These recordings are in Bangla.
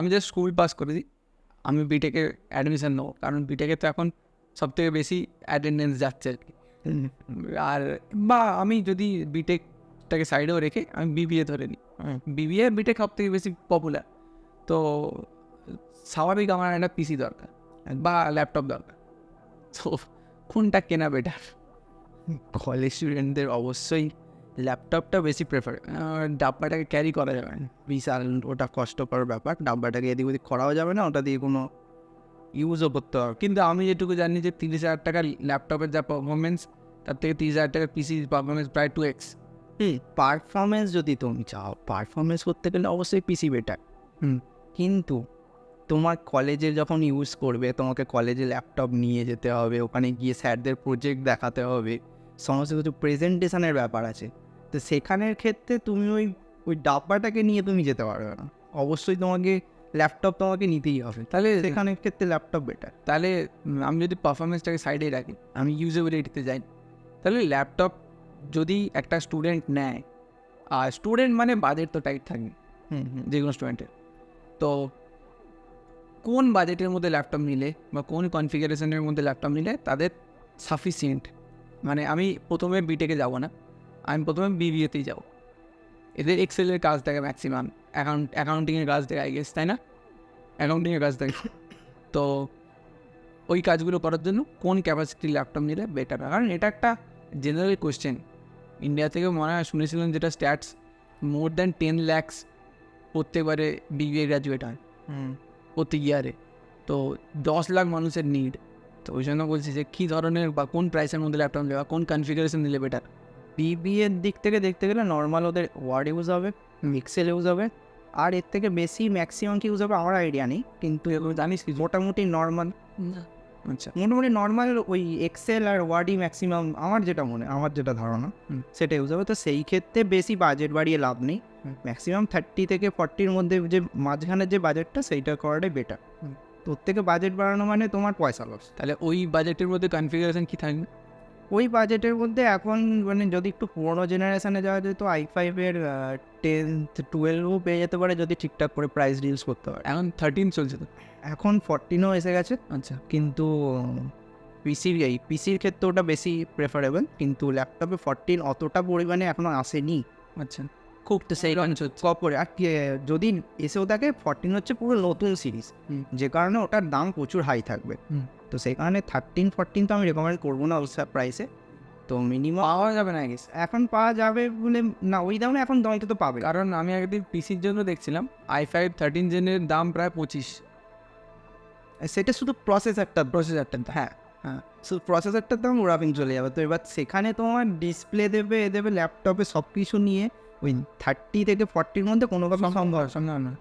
আমি জাস্ট স্কুল পাস করেছি, আমি বিটেকে অ্যাডমিশন নেবো, কারণ বিটেকে তো এখন সবথেকে বেশি অ্যাটেন্ডেন্স যাচ্ছে আর কি। আর বা আমি যদি বিটেকটাকে সাইডেও রেখে আমি বিবিএ ধরে নিই, বিবিএ বিটেক সব থেকে বেশি পপুলার, তো স্বাভাবিক আমার একটা পিসি দরকার বা ল্যাপটপ দরকার। তো কোনটা কেনা বেটার? কলেজ স্টুডেন্টদের অবশ্যই ল্যাপটপটা বেশি প্রেফার। ডাব্বাটাকে ক্যারি করা যাবে না, বিশাল ওটা কষ্টকর ব্যাপার, ডাব্বাটাকে এদিক ওদিক করাও যাবে না, ওটা দিয়ে কোনো ইউজও করতে হবে। কিন্তু আমি যেটুকু জানি যে 30,000 টাকার ল্যাপটপের যা পারফরমেন্স, তার থেকে 30,000 টাকার পিসির পারফরমেন্স প্রায় 2x। পারফরমেন্স যদি তুমি চাও, পারফরমেন্স করতে গেলে অবশ্যই পিসি বেটার। কিন্তু তোমার কলেজে যখন ইউজ করবে, তোমাকে কলেজে ল্যাপটপ নিয়ে যেতে হবে, ওখানে গিয়ে স্যারদের প্রজেক্ট দেখাতে হবে, সমস্ত কিছু প্রেজেন্টেশনের ব্যাপার আছে। তো সেখানের ক্ষেত্রে তুমি ওই ডাব্বাটাকে নিয়ে তুমি যেতে পারবে না, অবশ্যই তোমাকে ল্যাপটপ তোমাকে নিতেই হবে। তাহলে সেখানের ক্ষেত্রে ল্যাপটপ বেটার। তাহলে আমি যদি পারফরমেন্সটাকে সাইডে রাখি, আমি ইউজেবিলিটিতে যাই, তাহলে ল্যাপটপ যদি একটা স্টুডেন্ট নেয়, আর স্টুডেন্ট মানে বাজেট তো টাইট থাকবে যে কোনো স্টুডেন্টের, তো কোন বাজেটের মধ্যে ল্যাপটপ নিলে বা কোন কনফিগারেশনের মধ্যে ল্যাপটপ নিলে তাদের সাফিসিয়েন্ট, মানে আমি প্রথমে বিটেকে যাব না, আমি প্রথমে বিবিএতেই যাব। এদের এক্সেলের কাজ থাকে ম্যাক্সিমাম, অ্যাকাউন্টিংয়ের কাজ থাকে আই গেস, তাই না? অ্যাকাউন্টিংয়ের কাজ থাকে, তো ওই কাজগুলো করার জন্য কোন ক্যাপাসিটির ল্যাপটপ নিলে বেটার? কারণ এটা একটা জেনারেল কোয়েশ্চেন। ইন্ডিয়া থেকে মনে হয় শুনেছিলাম যেটা স্ট্যাটস, মোর দ্যান 10 lakhs প্রত্যেকবারে বিবিএ গ্র্যাজুয়েট হয় প্রতি ইয়ারে, তো 10 লাখ মানুষের নিড। তো ওই জন্য বলছি যে কী ধরনের বা কোন প্রাইসের মধ্যে ল্যাপটপ নেওয়া, কোন কনফিগারেশন নিলে বেটার? বিবিএর দিক থেকে দেখতে গেলে নর্মাল ওদের ওয়ার্ড ইউজ হবে, এক্সেল ইউজ হবে, আর এর থেকে বেশি ম্যাক্সিমাম কি ইউজ হবে আমার আইডিয়া নেই, কিন্তু জানিস কি? মোটামুটি নর্মাল, আচ্ছা, মোটামুটি নর্মাল ওই এক্সেল আর ওয়ার্ডই ম্যাক্সিমাম, আমার যেটা ধারণা সেটা ইউজ হবে। তো সেই ক্ষেত্রে বেশি বাজেট বাড়িয়ে লাভ নেই, ম্যাক্সিমাম 30 থেকে 40-র মধ্যে যে মাঝখানের যে বাজেটটা সেইটা করাটাই বেটার। তোর থেকে বাজেট বাড়ানো মানে তোমার পয়সা লস। তাহলে ওই বাজেটের মধ্যে কনফিগারেশন কী থাকবে? ওই বাজেটের মধ্যে এখন মানে যদি একটু পুরোনো জেনারেশানে যাওয়া যায় তো i5-এর 10-12ও পেয়ে যেতে পারে যদি ঠিকঠাক করে প্রাইস ডিলস করতে পারে। এখন 13 চলছে তো। এখন 14ও এসে গেছে, আচ্ছা, কিন্তু পিসির ক্ষেত্রে ওটা বেশি প্রেফারেবল, কিন্তু ল্যাপটপে 14 অতটা পরিমাণে এখনও আসেনি। আচ্ছা, খুব তো সেই লঞ্চ হচ্ছে। কপরে আর যদি এসেও থাকে 14 হচ্ছে পুরো নতুন সিরিজ, যে কারণে ওটার দাম প্রচুর হাই থাকবে। তো সেই কারণে 13-14 তো আমি রেকমেন্ড করবো না ওই প্রাইসে। তো মিনিমাম পাওয়া যাবে না গেস, এখন পাওয়া যাবে বলে না, ওই দামে এখন দামটা তো পাবে। কারণ আমি একদিন পিসির জন্য দেখছিলাম i5 13 জেনের দাম প্রায় 25। সেটা শুধু প্রসেসরটা, হ্যাঁ, শুধু প্রসেসরটার দাম ওরাপিং চলে যাবে। তো এবার সেখানে তোমার ডিসপ্লে দেবে ল্যাপটপে সব কিছু নিয়ে ওই 30 থেকে 40-র মধ্যে কোনোভাবে সম্ভব না।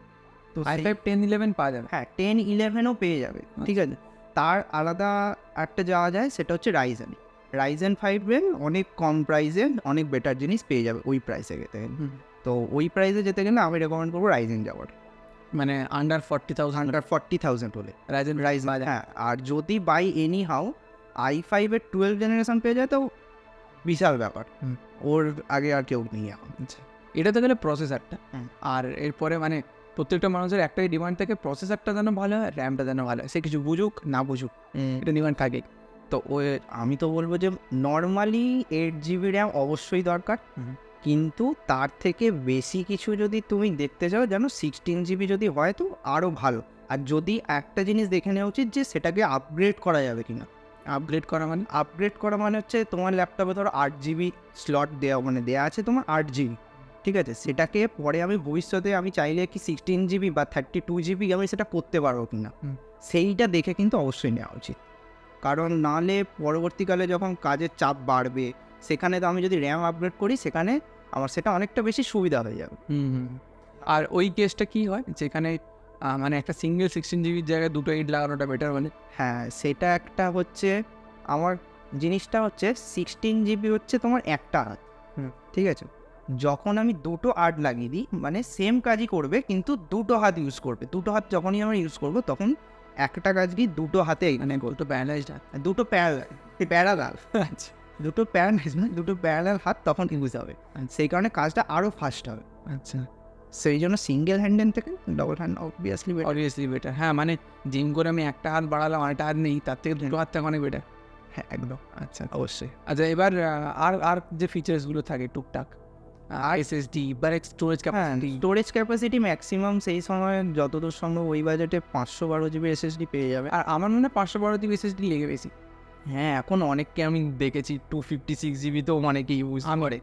তো i5 10-11 পাওয়া যাবে। হ্যাঁ 10-11ও পেয়ে যাবে, ঠিক আছে। তার আলাদা একটা যাওয়া যায়, সেটা হচ্ছে রাইজেন 5-এর অনেক কম প্রাইসে অনেক বেটার জিনিস পেয়ে যাবে ওই প্রাইসে যেতে গেলে। তো ওই প্রাইসে যেতে গেলে আমি রেকমেন্ড করবো রাইজেন যাওয়ার, মানে আন্ডার 40,000 হলে রাইজেন। হ্যাঁ। আর যদি বাই এনি হাউ i5-এর 12 জেনারেশন পেয়ে যায় তো বিশাল ব্যাপার, ওর আগে আর কেউ নেই এখন। আচ্ছা, এটা তো গেলে প্রসেসরটা। আর এরপরে মানে প্রত্যেকটা মানুষের একটাই ডিমান্ড থাকে, প্রসেসরটা যেন ভালো হয়, র্যামটা যেন ভালো হয়, সে কিছু বুঝুক না বুঝুক, এটা ডিমান্ড থাকে। তো আমি তো বলবো যে নর্মালি 8 GB র্যাম অবশ্যই দরকার, কিন্তু তার থেকে বেশি কিছু যদি তুমি দেখতে চাও যেন 16 GB যদি হয় তো আরও ভালো। আর যদি একটা জিনিস দেখে নেওয়া উচিত যে সেটাকে আপগ্রেড করা যাবে কিনা। আপগ্রেড করা মানে হচ্ছে তোমার ল্যাপটপে ধরো 8 GB স্লট দেওয়া আছে তোমার 8 GB, ঠিক আছে। সেটাকে পরে আমি ভবিষ্যতে আমি চাইলে কি 16 GB বা 32 GB আমি সেটা করতে পারবো কিনা, সেইটা দেখে কিন্তু অবশ্যই নেওয়া উচিত। কারণ নাহলে পরবর্তীকালে যখন কাজের চাপ বাড়বে, সেখানে তো আমি যদি র্যাম আপগ্রেড করি সেখানে আমার সেটা অনেকটা বেশি সুবিধা হয়ে যাবে। আর ওই কেসটা কি হয় যেখানে মানে একটা সিঙ্গেল 16 জিবির জায়গায় দুটো 8 লাগানোটা বেটার বলে? হ্যাঁ, সেটা একটা হচ্ছে আমার জিনিসটা হচ্ছে 16 GB হচ্ছে তোমার একটা হাত, ঠিক আছে। যখন আমি দুটো 8 লাগিয়ে দিই মানে সেম কাজই করবে কিন্তু দুটো হাত ইউজ করবে। দুটো হাত যখনই আমরা ইউজ করবো তখন একটা কাজই দুটো হাতে, মানে দুটো প্যারালাইজড, দুটো প্যারালাল আচ্ছা, দুটো প্যারালাল হাত তখন ইউজ হবে, সেই কারণে কাজটা আরও ফাস্ট হবে। আচ্ছা। সেই জন্য সিঙ্গেল হ্যান্ডের থেকে double hand obviously obviously better. হ্যাঁ, মানে জিম করে আমি একটা হাত বাড়ালাম আরেকটা হাত নেই, তার থেকে দুটো হাত থাকা অনেক বেটার। হ্যাঁ একদম আচ্ছা অবশ্যই। আচ্ছা, এবার আর যে ফিচার্সগুলো থাকে টুকটাক, এসএসডি বা স্টোরেজ হ্যাঁ ক্যাপাসিটি। স্টোরেজ ক্যাপাসিটি ম্যাক্সিমাম সেই সময় যতদূর সম্ভব ওই বাজেটে 512 জিবি এসএসডি পেয়ে যাবে। আর আমার মনে হয় 512 জিবি এসএসডি লেগে বেশি। হ্যাঁ এখন অনেককে আমি দেখেছি 256 জিবি তো অনেকে ইউজ করে।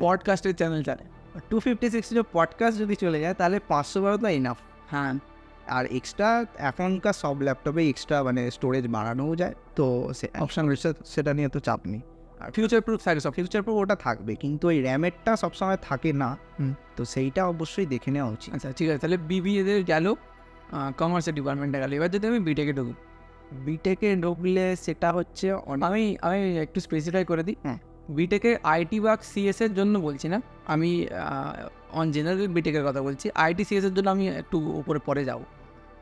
পডকাস্টের চ্যানেল চালে। 256 যে পডকাস্ট যদি চলে যায় তাহলে 512 তো ইনাফ। হ্যাঁ, আর এক্সট্রা এখনকার সব ল্যাপটপে এক্সট্রা মানে স্টোরেজ বাড়ানোও যায়, তো অপশান রয়েছে, সেটা নিয়ে তো চাপ নেই। আর ফিউচার প্রুফ থাকে সব। ফিউচার প্রুফ ওটা থাকবে, কিন্তু ওই র্যামেরটা সবসময় থাকে না, তো সেইটা অবশ্যই দেখে নেওয়া উচিত। আচ্ছা ঠিক আছে, তাহলে বিবিএদের গেল, কমার্সের ডিপার্টমেন্টে গেল। এবার যদি আমি বিটেকে ঢুকি, বিটেকে ঢুকলে সেটা হচ্ছে আমি একটু স্পেসিফাই করে দিই। হ্যাঁ। বিটেকে আইটি বা সিএস এর জন্য বলছি না, আমি অন জেনারেল বিটেকের কথা বলছি। আইটি সিএস এর জন্য আমি একটু উপরে পরে যাব,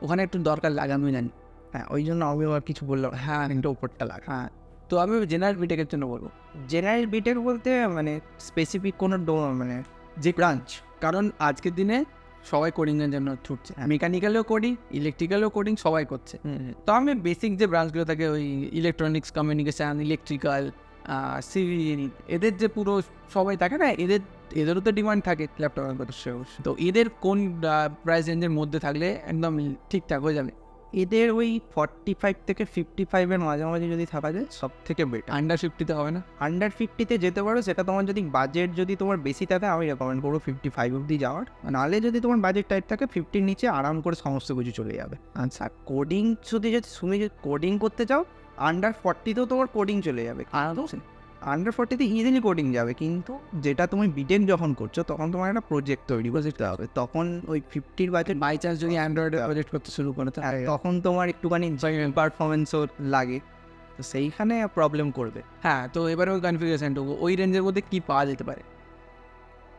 ওখানে একটু দরকার লাগে আমি জানি। হ্যাঁ ওই জন্য আমি আর কিছু বললাম, হ্যাঁ কিন্তু ওপরটা লাগে। হ্যাঁ, তো আমি জেনারেল বিটেকের জন্য বলবো। জেনারেল বিটেক বলতে মানে স্পেসিফিক কোনো মানে যে ব্রাঞ্চ, কারণ আজকের দিনে সবাই কোডিংয়ের জন্য ছুটছে, মেকানিক্যালও কোডিং, ইলেকট্রিক্যালও কোডিং, সবাই করছে। তো আমি বেসিক যে ব্রাঞ্চগুলো থাকে, ওই ইলেকট্রনিক্স, কমিউনিকেশান, ইলেকট্রিক্যাল, সিভিল, এদের যে পুরো সবাই থাকে না, এদেরও তো ডিমান্ড থাকে ল্যাপটপের কথা। তো এদের কোন প্রাইস রেঞ্জের মধ্যে থাকলে একদম ঠিকঠাক হয়ে যাবে? এদের ওই 45 থেকে 55-এর মাঝামাঝি যদি থাকা যায় সব থেকে বেটার। আন্ডার 50-তে হবে না? আন্ডার 50-তে যেতে পারো, সেটা তোমার যদি বাজেট যদি তোমার বেশি থাকে আমি রেকমেন্ড করবো 55 অবধি যাওয়ার। নাহলে যদি তোমার বাজেট টাইট থাকে 50-র নিচে আরাম করে সমস্ত কিছু চলে যাবে। আচ্ছা, আর কোডিং তুমি যদি কোডিং করতে চাও আন্ডার 40-তেও তোমার কোডিং চলে যাবে। আন্ডার 40-তে ইজিলি কোডিং যাবে, কিন্তু যেটা তুমি বিটেক যখন করছো তখন তোমার একটা প্রজেক্ট তৈরি করতে হবে, তখন ওই 50-র বাজেট বাই চান্স যদি অ্যান্ড্রয়েডে প্রজেক্ট করতে শুরু করে, তো তখন তোমার একটুখানি পারফরমেন্সও লাগে, তো সেইখানে প্রবলেম করবে। হ্যাঁ, তো এবারে ওই কনফিগারেশনটুকু ওই রেঞ্জের মধ্যে কি পাওয়া যেতে পারে?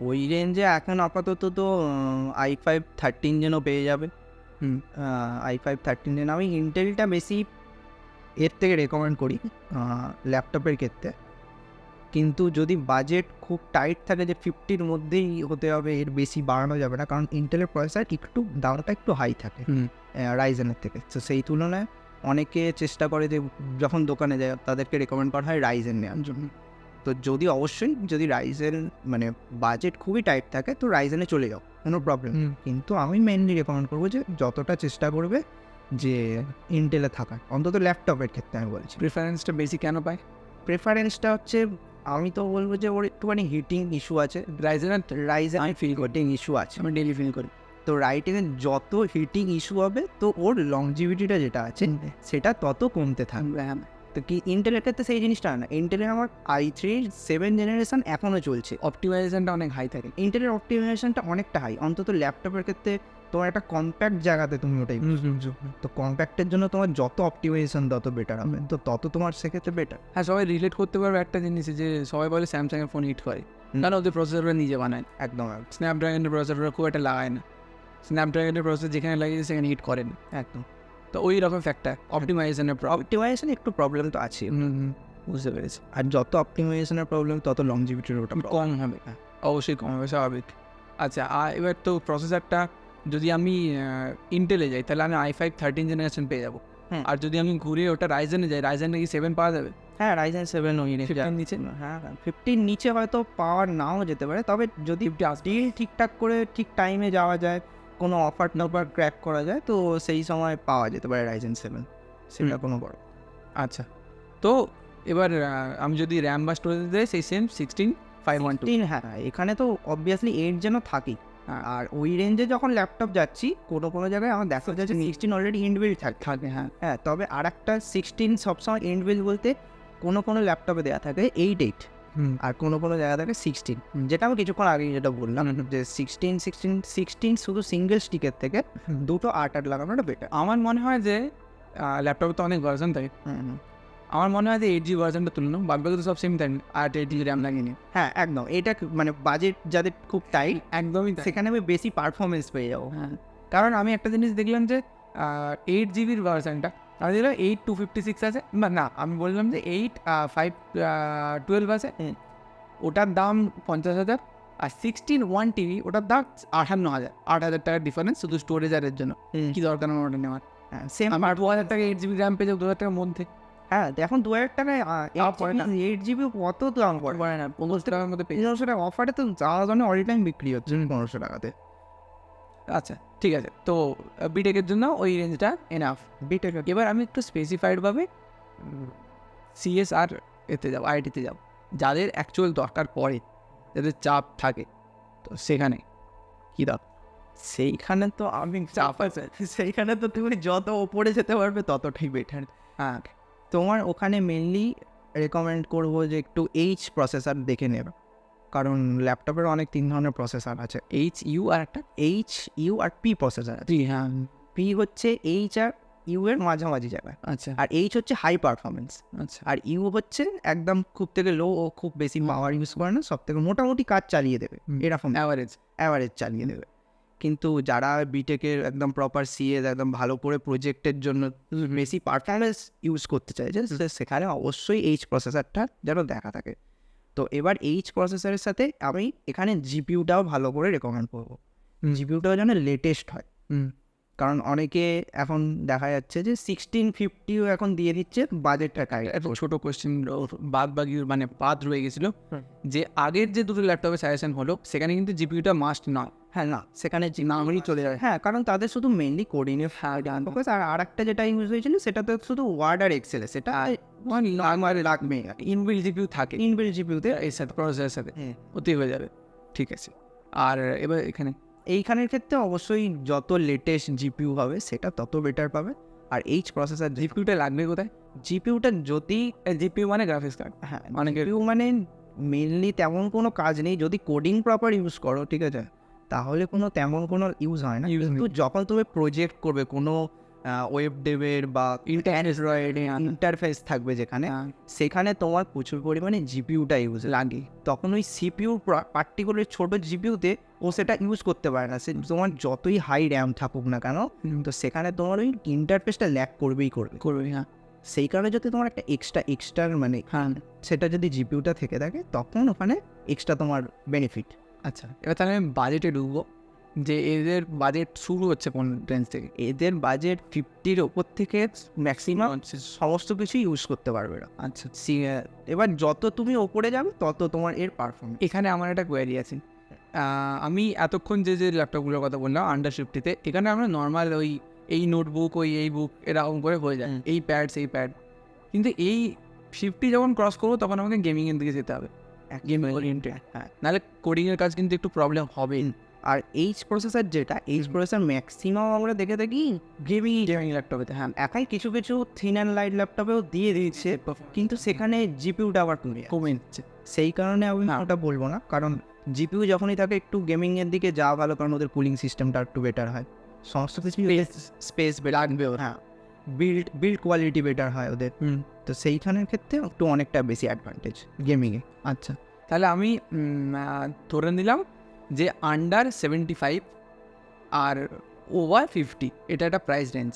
ওই রেঞ্জে এখন আপাতত তো i5 13 যেন পেয়ে যাবে। i5 13 যেন আমি ইন্টেলটা বেশি এর থেকে রেকমেন্ড করি ল্যাপটপের ক্ষেত্রে, কিন্তু যদি বাজেট খুব টাইট থাকে যে 50-র মধ্যেই হতে হবে, এর বেশি বাড়ানো যাবে না, কারণ ইন্টেলের প্রসেসর একটু দামটা একটু হাই থাকে রাইজেনের থেকে। তো সেই তুলনায় অনেকে চেষ্টা করে যে যখন দোকানে যায় তাদেরকে রেকমেন্ড করা হয় রাইজেন নেওয়ার জন্য। তো যদি রাইজেন মানে বাজেট খুবই টাইট থাকে তো রাইজেনে চলে যাও, কোনো প্রবলেম। কিন্তু আমি মেনলি রেকমেন্ড করবো যে যতটা চেষ্টা করবে যে ইন্টেলে থাকার, অন্তত ল্যাপটপের ক্ষেত্রে আমি বলছি। প্রিফারেন্সটা বেশি কেন পায়? প্রেফারেন্সটা হচ্ছে আমি তো বলবো যে ওর একটুখানি হিটিং ইস্যু আছে। রাইজেন আমি ফিল হিটিং ইস্যু আছে, আমি ডেলি ফিল করি। তো রাইটিংয়ে যত হিটিং ইস্যু হবে তো ওর লংজিভিটিটা যেটা আছে সেটা তত কমতে থাকবে। তো কি ইন্টেলের ক্ষেত্রে সেই জিনিসটা না, ইন্টেলের আমার i3 7 জেনারেশন এখনও চলছে, অপটিমাইজেশনটা অনেক হাই থাকে। ইন্টেলের অপটিমাইজেশনটা অনেকটা হাই, অন্তত ল্যাপটপের ক্ষেত্রে তোমার একটা কম্প্যাক্ট জায়গাতে তুমি ওটাই, তো কম্প্যাক্টের জন্য তোমার যত অপটিমাইজেশন তত বেটার হবে, তো তত তোমার সেক্ষেত্রে বেটার। হ্যাঁ, সবাই রিলেট করতে পারবে একটা জিনিস, যে সবাই বলে স্যামসাংয়ের ফোন হিট করে, কারণ ওদের প্রসেসররা নিজে বানায়। একদম স্ন্যাপড্রাগনের প্রসেসররা খুব একটা লাগায় না, স্ন্যাপড্রাগনের প্রসেসর যেখানে লাগিয়েছে সেখানে হিট করে না একদম। তো ওই রকম ফ্যাক্টর অপটিমাইজেশনের প্রবলেম। অপটিমাইজেশন একটু প্রবলেম তো আছে, বুঝতে পেরেছি। আর যত অপটিমাইজেশনের প্রবলেম তত লংজিভিটির ওটা কম হবে, অবশ্যই কম হবে, স্বাভাবিক। আচ্ছা, এবার তো প্রসেসরটা যদি আমি ইন্টেলে যাই তাহলে আমি i5 13 জেনারেশন পেয়ে যাবো, আর যদি আমি ঘুরে ওটা রাইজেনে যাই, রাইজেনে কি 7 পাওয়া যাবে? হ্যাঁ রাইজেন 7 ওই নিচে। হ্যাঁ 50 নিচে হয়তো পাওয়ার নাও যেতে পারে, তবে যদি ডিল ঠিকঠাক করে ঠিক টাইমে যাওয়া যায়, কোনো অফার টফার ক্র্যাক করা যায়, তো সেই সময় পাওয়া যেতে পারে রাইজেন 7, সেটা কোনো বড়। আচ্ছা, তো এবার আমি যদি র্যাম বা স্টোরেজ দেয় সেই সেম 16512। হ্যাঁ এখানে তো অবভিয়াসলি 8 যেন থাকেই, আর ওই রেঞ্জে যখন ল্যাপটপ যাচ্ছি কোনো জায়গায় আমার দেখা যাচ্ছে 16 অলরেডি ইনবিল্ড থাকে। হ্যাঁ তবে আর একটা 16 সবসময় ইনবিল্ড বলতে কোনো ল্যাপটপে দেওয়া থাকে 8 আর কোনো জায়গা থাকে 16, যেটা আমি কিছুক্ষণ আগে যেটা বললাম যে 16 শুধু সিঙ্গেল স্টিকের থেকে দুটো 8 লাগানোটা বেটার। আমার মনে হয় যে ল্যাপটপে তো অনেক ভার্সন থাকে, আমার মনে হয় যে 8GB ভার্সনটা তুললাম, বাকি তো সব সেম থাকে, 8GB র্যাম লাগিয়ে নিয়ে। হ্যাঁ একদম, এটা মানে বাজেট যাদের খুব টাইট একদমই সেখানে আমি বেশি পারফরমেন্স পেয়ে যাবো। হ্যাঁ, কারণ আমি একটা জিনিস দেখলাম যে 8GBর ভার্সনটা আমি দেখলাম 8256 আছে, না আমি বললাম যে 8512 আছে, ওটার দাম 50,000, আর 16 1 TB ওটার দাম 58,000 টাকার ডিফারেন্স শুধু স্টোরেজারের জন্য। কি দরকার আমার ওটা নেওয়ার? হ্যাঁ সেম। আমার 2,000 টাকা 8 GB র্যাম পেয়ে যাবো 2,000 টাকার মধ্যে। হ্যাঁ এখন 2,000 টাকায় পড়ে না। 8 GB কত দাম পড়ে? পড়ে না, 1500 টাকার মধ্যে পেয়ে যাবো। 1500 টাকা অফারে তো যাওয়ার জন্য অল টাইম বিক্রি হচ্ছে 1500 টাকাতে। আচ্ছা ঠিক আছে, তো বিটেকের জন্য ওই রেঞ্জটা এনাফ। বিটেক এবার আমি একটু স্পেসিফাইডভাবে সিএস আর এতে যাবো, আইটিতে যাবো, যাদের অ্যাকচুয়াল দরকার পড়ে, যাদের চাপ থাকে, তো সেখানে কী দরকার? সেইখানে তো আমি চাপ আছে, সেইখানে তো তুমি যত ওপরে যেতে পারবে ততটাই বেটার। হ্যাঁ, তোমার ওখানে মেনলি রেকমেন্ড করবো যে একটু প্রসেসর দেখে নেবে, কারণ ল্যাপটপের অনেক 3 ধরনের প্রসেসর আছে। HU আর একটা HU আর P প্রসেসর আছে। হ্যাঁ, P হচ্ছে H আর U এর মাঝামাঝি জায়গায়, আচ্ছা আর H হচ্ছে হাই পারফরমেন্স, আচ্ছা আর ইউ হচ্ছে একদম খুব থেকে লো ও খুব বেশি পাওয়ার ইউজ করে না, সব থেকে মোটামুটি কাজ চালিয়ে দেবে, এরকম অ্যাভারেজ। অ্যাভারেজ চালিয়ে দেবে। কিন্তু যারা বিটেকের একদম প্রপার সিএস একদম ভালো করে প্রজেক্টের জন্য বেশি পারফরমেন্স ইউজ করতে চাইছে, সেখানে অবশ্যই প্রসেসরটা যেন দেখা থাকে। তো এবার প্রসেসরের সাথে আমি এখানে জিপিউটাও ভালো করে রেকমেন্ড করবো। জিপিউটাও যেন লেটেস্ট হয়, কারণ অনেকে এখন দেখা যাচ্ছে যে 1650 এখন দিয়ে দিচ্ছে বাজেটটা কাজে। একটা ছোটো কোয়েশ্চেন মানে বাদ রয়ে গেছিলো, যে আগের যে দুটো ল্যাপটপের সাজেশন হলো সেখানে কিন্তু জিপিউটা মাস্ট নয়। হ্যাঁ না, সেখানে না হলেই চলে যায়। হ্যাঁ, কারণ তাদের শুধু মেনলি কোডিংয়ে ফোকাস, আর একটা যেটা ইউজ হয়েছিল সেটা তো শুধু ওয়ার্ড আর এক্সেলে, সেটা আমার লাগবে। ইনবিল্ড জিপিউ থাকে ইনবিল্ড জিপিউতে এর সাথে, প্রসেসরের সাথে, ওতেই হয়ে যাবে। ঠিক আছে, আর এবার এইখানের ক্ষেত্রে অবশ্যই যত লেটেস্ট জিপিউ হবে সেটা তত বেটার পাবে। আর প্রসেসর জিপিউটা লাগবে কোথায়? জিপিউটা যদি জিপিউ মানে গ্রাফিক্স কার্ড। হ্যাঁ, অনেকের জিপিউ মানে মেনলি তেমন কোনো কাজ নেই, যদি কোডিং প্রপার ইউজ করো ঠিক আছে, তাহলে কোনো তেমন কোনো ইউজ হয় না। কিন্তু যখন তুমি প্রজেক্ট করবে কোনো ওয়েব ডেভের বা ইন্টারফেস থাকবে যেখানে, সেখানে তোমার প্রচুর পরিমাণে জিপিউটা ইউজ লাগে, তখন ওই সিপিউ পার্টিকুলার ছোটো জিপিউতে ও সেটা ইউজ করতে পারে না। সে তোমার যতই হাই র্যাম থাকুক না কেন, তো সেখানে তোমার ওই ইন্টারফেসটা ল্যাক করবে। হ্যাঁ, সেই কারণে যদি তোমার একটা এক্সট্রা মানে হ্যাঁ, সেটা যদি জিপিউটা থেকে থাকে, তখন ওখানে এক্সট্রা তোমার বেনিফিট। আচ্ছা এবার তাহলে আমি বাজেটে ঢুকবো, যে এদের বাজেট শুরু হচ্ছে কোন রেঞ্জ থেকে? এদের বাজেট 50-র ওপর থেকে ম্যাক্সিমাম সমস্ত কিছু ইউজ করতে পারবে না। আচ্ছা, এবার যত তুমি ওপরে যাবে তত তোমার এর পারফরমেন্স। এখানে আমার একটা কোয়ারি আছে। আমি এতক্ষণ যে ল্যাপটপগুলোর কথা বললাম আন্ডার 50-তে, এখানে আমরা নর্মাল ওই এই নোটবুক এই বুক এরকম করে হয়ে যায়, এই প্যাড, কিন্তু এই 50 যখন ক্রস করবো তখন আমাকে গেমিংয়ের দিকে যেতে হবে, গেমিং ওরিয়েন্টেড। হ্যাঁ, নাহলে কোডিংয়ের কাজ কিন্তু একটু প্রবলেম হবে। আর প্রসেসর যেটা প্রসেসর ম্যাক্সিমাম আমরা দেখে থাকি গেমিং ল্যাপটপেতে। হ্যাঁ, এখন কিছু থিন অ্যান্ড লাইট ল্যাপটপেও দিয়ে দিচ্ছে, কিন্তু সেখানে জিপিউটা আবার কমে যাচ্ছে। সেই কারণে আমি ওটা বলবো না, কারণ জিপিউ যখনই থাকে একটু গেমিংয়ের দিকে যাওয়া ভালো, কারণ ওদের কুলিং সিস্টেমটা একটু বেটার হয়, সমস্ত কিছু স্পেস লাগবে। হ্যাঁ, বিল্ড কোয়ালিটি বেটার হয় ওদের, তো সেইখানের ক্ষেত্রে একটু অনেকটা বেশি অ্যাডভান্টেজ গেমিংয়ে। আচ্ছা, তাহলে আমি ধরে নিলাম যে আন্ডার 75 আর ওভার 50 এটা একটা প্রাইস রেঞ্জ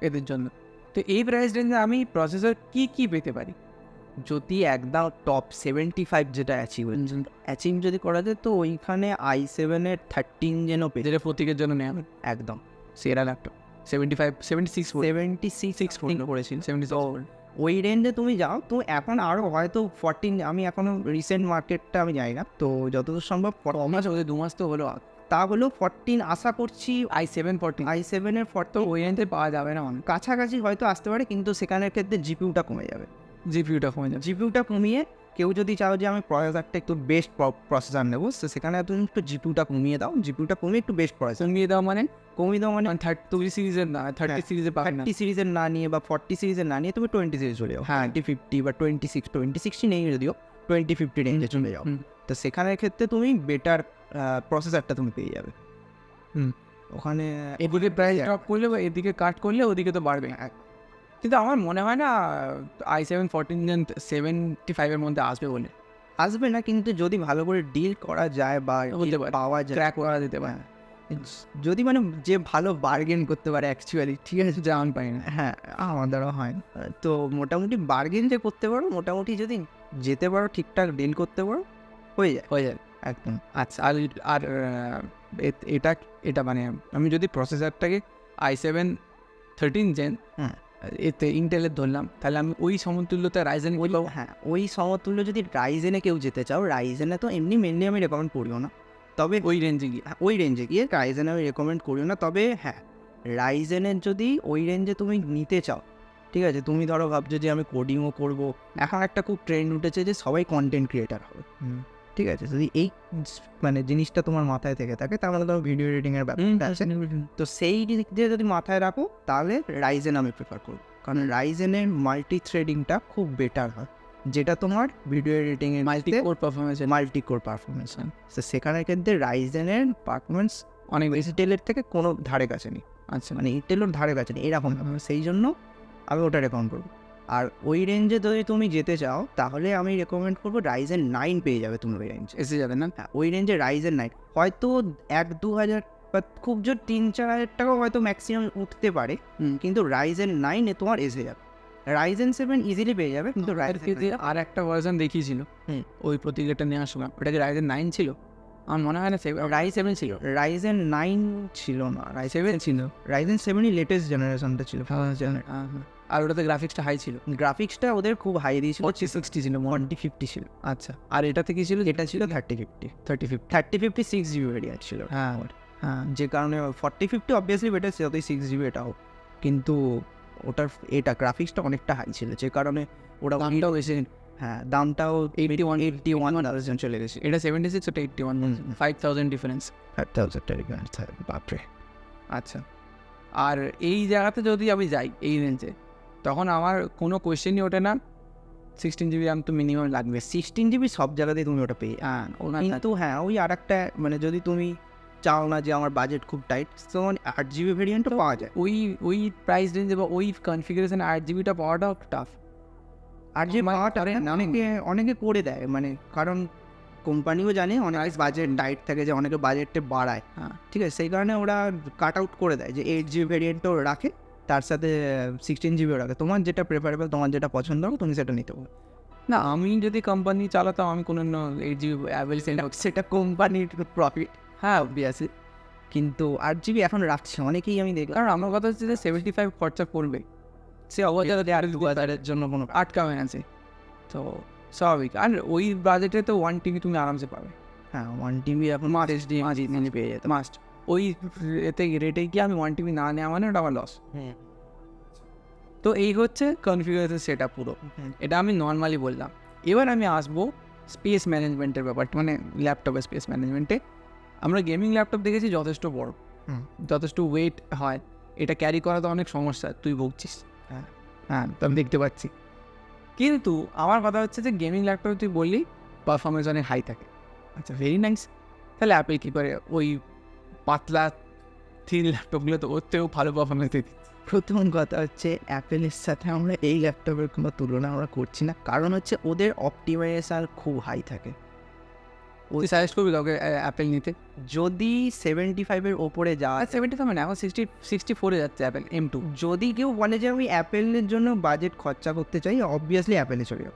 এদের জন্য। তো এই প্রাইস রেঞ্জে আমি প্রসেসর কি পেতে পারি? যদি একদম টপ 75 যেটা অ্যাচিভ যদি করা যায়, তো ওইখানে i7-এর 13 যেন পেয়ে, যেটা প্রত্যেকের জন্য নেওয়া একদম সেরা ল্যাপটপ। 76 পড়েছিল। 76 ওই রেঞ্জে তুমি যাও, তো এখন আরও হয়তো 14, আমি এখনও রিসেন্ট মার্কেটটা আমি জানি না, তো যতদূর সম্ভব মাস ওদের 2 মাস তো হলো, তা হলো 14 আশা করছি। i7-এর 14 তো ওই রেঞ্জে পাওয়া যাবে না, কাছাকাছি হয়তো আসতে পারে, কিন্তু সেখানের ক্ষেত্রে জিপিউটা কমে যাবে। জিপিউটা কমিয়ে কেউ যদি চাও যে আমি প্রসেসরটা একটু বেস্ট প্রসেসর নেবো, তো সেখানে তুমি একটু জিপিউটা কমিয়ে দাও, জিপিউটা কমিয়ে একটু বেস্ট প্রসেসর কমিয়ে দাও মানে 30 সিরিজের না, 30 সিরিজে পাবে না, 30 সিরিজের না নিয়ে বা 40 সিরিজের না নিয়ে তুমি 20 সিরিজ চলে যাও। হ্যাঁ, 50 বা 2060 নেই যদিও, 2050 রেঞ্জে চলে যাও, তো সেখানের ক্ষেত্রে তুমি বেটার প্রসেসরটা তুমি পেয়ে যাবে। ওখানে এদিকে প্রাইস ড্রপ করলে বা এদিকে কাট করলে ওদিকে তো বাড়বে। কিন্তু আমার মনে হয় না i7 1475-এর মধ্যে আসবে না, কিন্তু যদি ভালো করে ডিল করা যায় বা পাওয়া যায়, ক্র্যাক করা যেতে পারে, যদি মানে যে ভালো বার্গেন করতে পারে অ্যাকচুয়ালি, ঠিক আছে, যেমন পাই না। হ্যাঁ, আমার দ্বারা হয় না, তো মোটামুটি বার্গেন যে করতে পারো, মোটামুটি যদি যেতে পারো, ঠিকঠাক ডিল করতে পারো, হয়ে যায়। একদম। আচ্ছা, আর এটা এটা মানে আমি যদি প্রসেসরটাকে i7 13 জেন হুম। এতে ইন্টেলের ধরলাম, তাহলে আমি ওই সমতুল্যতা রাইজেন হ্যাঁ, ওই সমতুল্য যদি রাইজেনে কেউ যেতে চাও, রাইজেনে তো এমনি মেনলি আমি রেকমেন্ড করিও না, তবে ওই রেঞ্জে গিয়ে। ওই রেঞ্জে গিয়ে রাইজেনে আমি রেকমেন্ড করিও না। তবে হ্যাঁ, রাইজেনের যদি ওই রেঞ্জে তুমি নিতে চাও, ঠিক আছে, তুমি ধরো ভাবছো যে আমি কোডিংও করবো, এখন একটা খুব ট্রেন্ড উঠেছে যে সবাই কন্টেন্ট ক্রিয়েটার হবে, ঠিক আছে, যদি এই মানে জিনিসটা তোমার মাথায় থেকে থাকে তাহলে তোমার ভিডিও এডিটিংয়ের ব্যাপারটা আছে, তো সেই দিক দিয়ে যদি মাথায় রাখো তাহলে রাইজেন আমি প্রেফার করবো, কারণ রাইজেনের মাল্টি থ্রেডিংটা খুব বেটার হয়, যেটা তোমার ভিডিও এডিটিংয়ের multi core performance multi core performance হয়। তো সেখানের ক্ষেত্রে রাইজেনের পারফরমেন্স অনেক বেশি। ইন্টেলের থেকে কোনো ধারে কাছে নেই, আচ্ছা, মানে ইন্টেলের ধারে কাছে নেই এরকম ব্যাপার। সেই জন্য আমি ওটা রেকমেন্ড করবো। আর ওই রেঞ্জে যদি তুমি যেতে চাও তাহলে আমি রেকমেন্ড করবো রাইজেন 9 পেয়ে যাবে তুমি ওই রেঞ্জে। এসে যাবে না? হ্যাঁ, ওই রেঞ্জে রাইজেন 9 হয়তো 1-2 হাজার বা খুব জোর 3-4 হাজার টাকাও হয়তো ম্যাক্সিমাম উঠতে পারে, কিন্তু রাইজেন 9 তোমার এসে যাবে। রাইজেন 7 ইজিলি পেয়ে যাবে, কিন্তু আর একটা ভার্সন দেখিয়েছিল ওই প্রতিক্রিয়াটা নেওয়ার সময়, ওটা কি রাইজেন 9 ছিল? আমার মনে হয় না, রাইজেন 7 ছিল। রাইজেন 9 ছিল না, 7 ছিল। রাইজেন 7ই লেটেস্ট জেনারেশনটা ছিল। আর ওটাতে গ্রাফিক্সটা হাই ছিল, গ্রাফিক্সটা ওদের খুব হাই দিয়েছিল, 60 ছিল, 4050 ছিল। আচ্ছা, আর এটাতে কি ছিল? এটা ছিল 3050 3050 6 জিবি ভেরিয়েন্ট ছিল। হ্যাঁ হ্যাঁ, যে কারণে 4050 অবভিয়াসলি বেটার, যতই 6 জিবি এটাও, কিন্তু ওটার এটা গ্রাফিক্সটা অনেকটা হাই ছিল, যে কারণে ওরা দামটাও বেশি। হ্যাঁ, দামটাও 81,000 চলে গেছে। এটা 76, ওটা 81, 5000 ডিফারেন্স। 5000 ডিফারেন্স, বাপরে। আচ্ছা, আর এই জায়গাতে যদি আমি যাই এই রেঞ্জে, তখন আমার কোনো কোয়েশ্চেনই ওঠে না, 16 জিবি র্যাম তো মিনিমাম লাগবে। 16 জিবি সব জায়গাতেই তুমি ওটা পেয়ে, হ্যাঁ, কিন্তু হ্যাঁ ওই আর একটা মানে যদি তুমি চাও না যে আমার বাজেট খুব টাইট, তো 8 জিবি ভেরিয়েন্টও পাওয়া যায়। ওই প্রাইস রেঞ্জে বা ওই কনফিগারেশনে 8 জিবিটা পাওয়াটাও টাফ। 8 জিবি পাওয়াটা অনেকে করে দেয়, মানে কারণ কোম্পানিও জানে অনেক বাজেট টাইট থাকে, যে অনেকে বাজেটটা বাড়ায়, হ্যাঁ, ঠিক আছে, সেই কারণে ওরা কাট আউট করে দেয় যে 8 জিবি ভেরিয়েন্টও রাখে, তার সাথে 16 জিবিও রাখে। তোমার যেটা প্রেফারেবল, তোমার যেটা পছন্দ হবে তুমি সেটা নিতে পারো। না, আমি যদি কোম্পানি চালাতাম আমি কোনো 8 জিবি অ্যাভেল সেটা কোম্পানির প্রফিট, হ্যাঁ অবভিয়াসলি, কিন্তু 8 জিবি এখন রাখছে অনেকেই, আমি দেখলাম। কারণ আমার কথা হচ্ছে যে 75 খরচা করবে, সে অবশ্যই আর 2000-এর জন্য কোনো আটকাবে না সে, তো স্বাভাবিক। আর ওই বাজেটে তো 1 টিবি তুমি আরামসে পাবে। হ্যাঁ, 1 টিবি এখন মাস্ট এইচডি পেয়ে যেত, মাস্ট। ওই এতে রেটে গিয়ে আমি 1 টিবি না নেওয়া মানে ওটা আমার লস। তো এই হচ্ছে কনফিগারেশন সেট আপ পুরো, এটা আমি নর্মালি বললাম। এবার আমি আসবো স্পেস ম্যানেজমেন্টের ব্যাপারটা, মানে ল্যাপটপের স্পেস ম্যানেজমেন্টে। আমরা গেমিং ল্যাপটপ দেখেছি যথেষ্ট বড়, যথেষ্ট ওয়েট হয়, এটা ক্যারি করা তো অনেক সমস্যা, তুই ভুগছিস। হ্যাঁ, তো আমি দেখতে পাচ্ছি। কিন্তু আমার কথা হচ্ছে যে গেমিং ল্যাপটপে তুই বললি পারফরমেন্স অনেক হাই থাকে, আচ্ছা ভেরি নাইস। তাহলে অ্যাপেল কী করে ওই পাতলা থিন ল্যাপটপগুলো তো ওর থেকেও ভালো পারফরমেন্স দিতে? প্রথম কথা হচ্ছে অ্যাপেলের সাথে আমরা এই ল্যাপটপের কোনো তুলনা আমরা করছি না, কারণ হচ্ছে ওদের অপটিমাইজেশন খুব হাই থাকে। তুই সাজেস্ট করবি কাউকে অ্যাপেল নিতে? যদি 75-এর ওপরে যাওয়া, 75 মানে এখন 64-এ যাচ্ছে অ্যাপেল M2। যদি কেউ বলে যে আমি অ্যাপেলের জন্য বাজেট খরচা করতে চাই, অবভিয়াসলি অ্যাপেলে চলে যাও।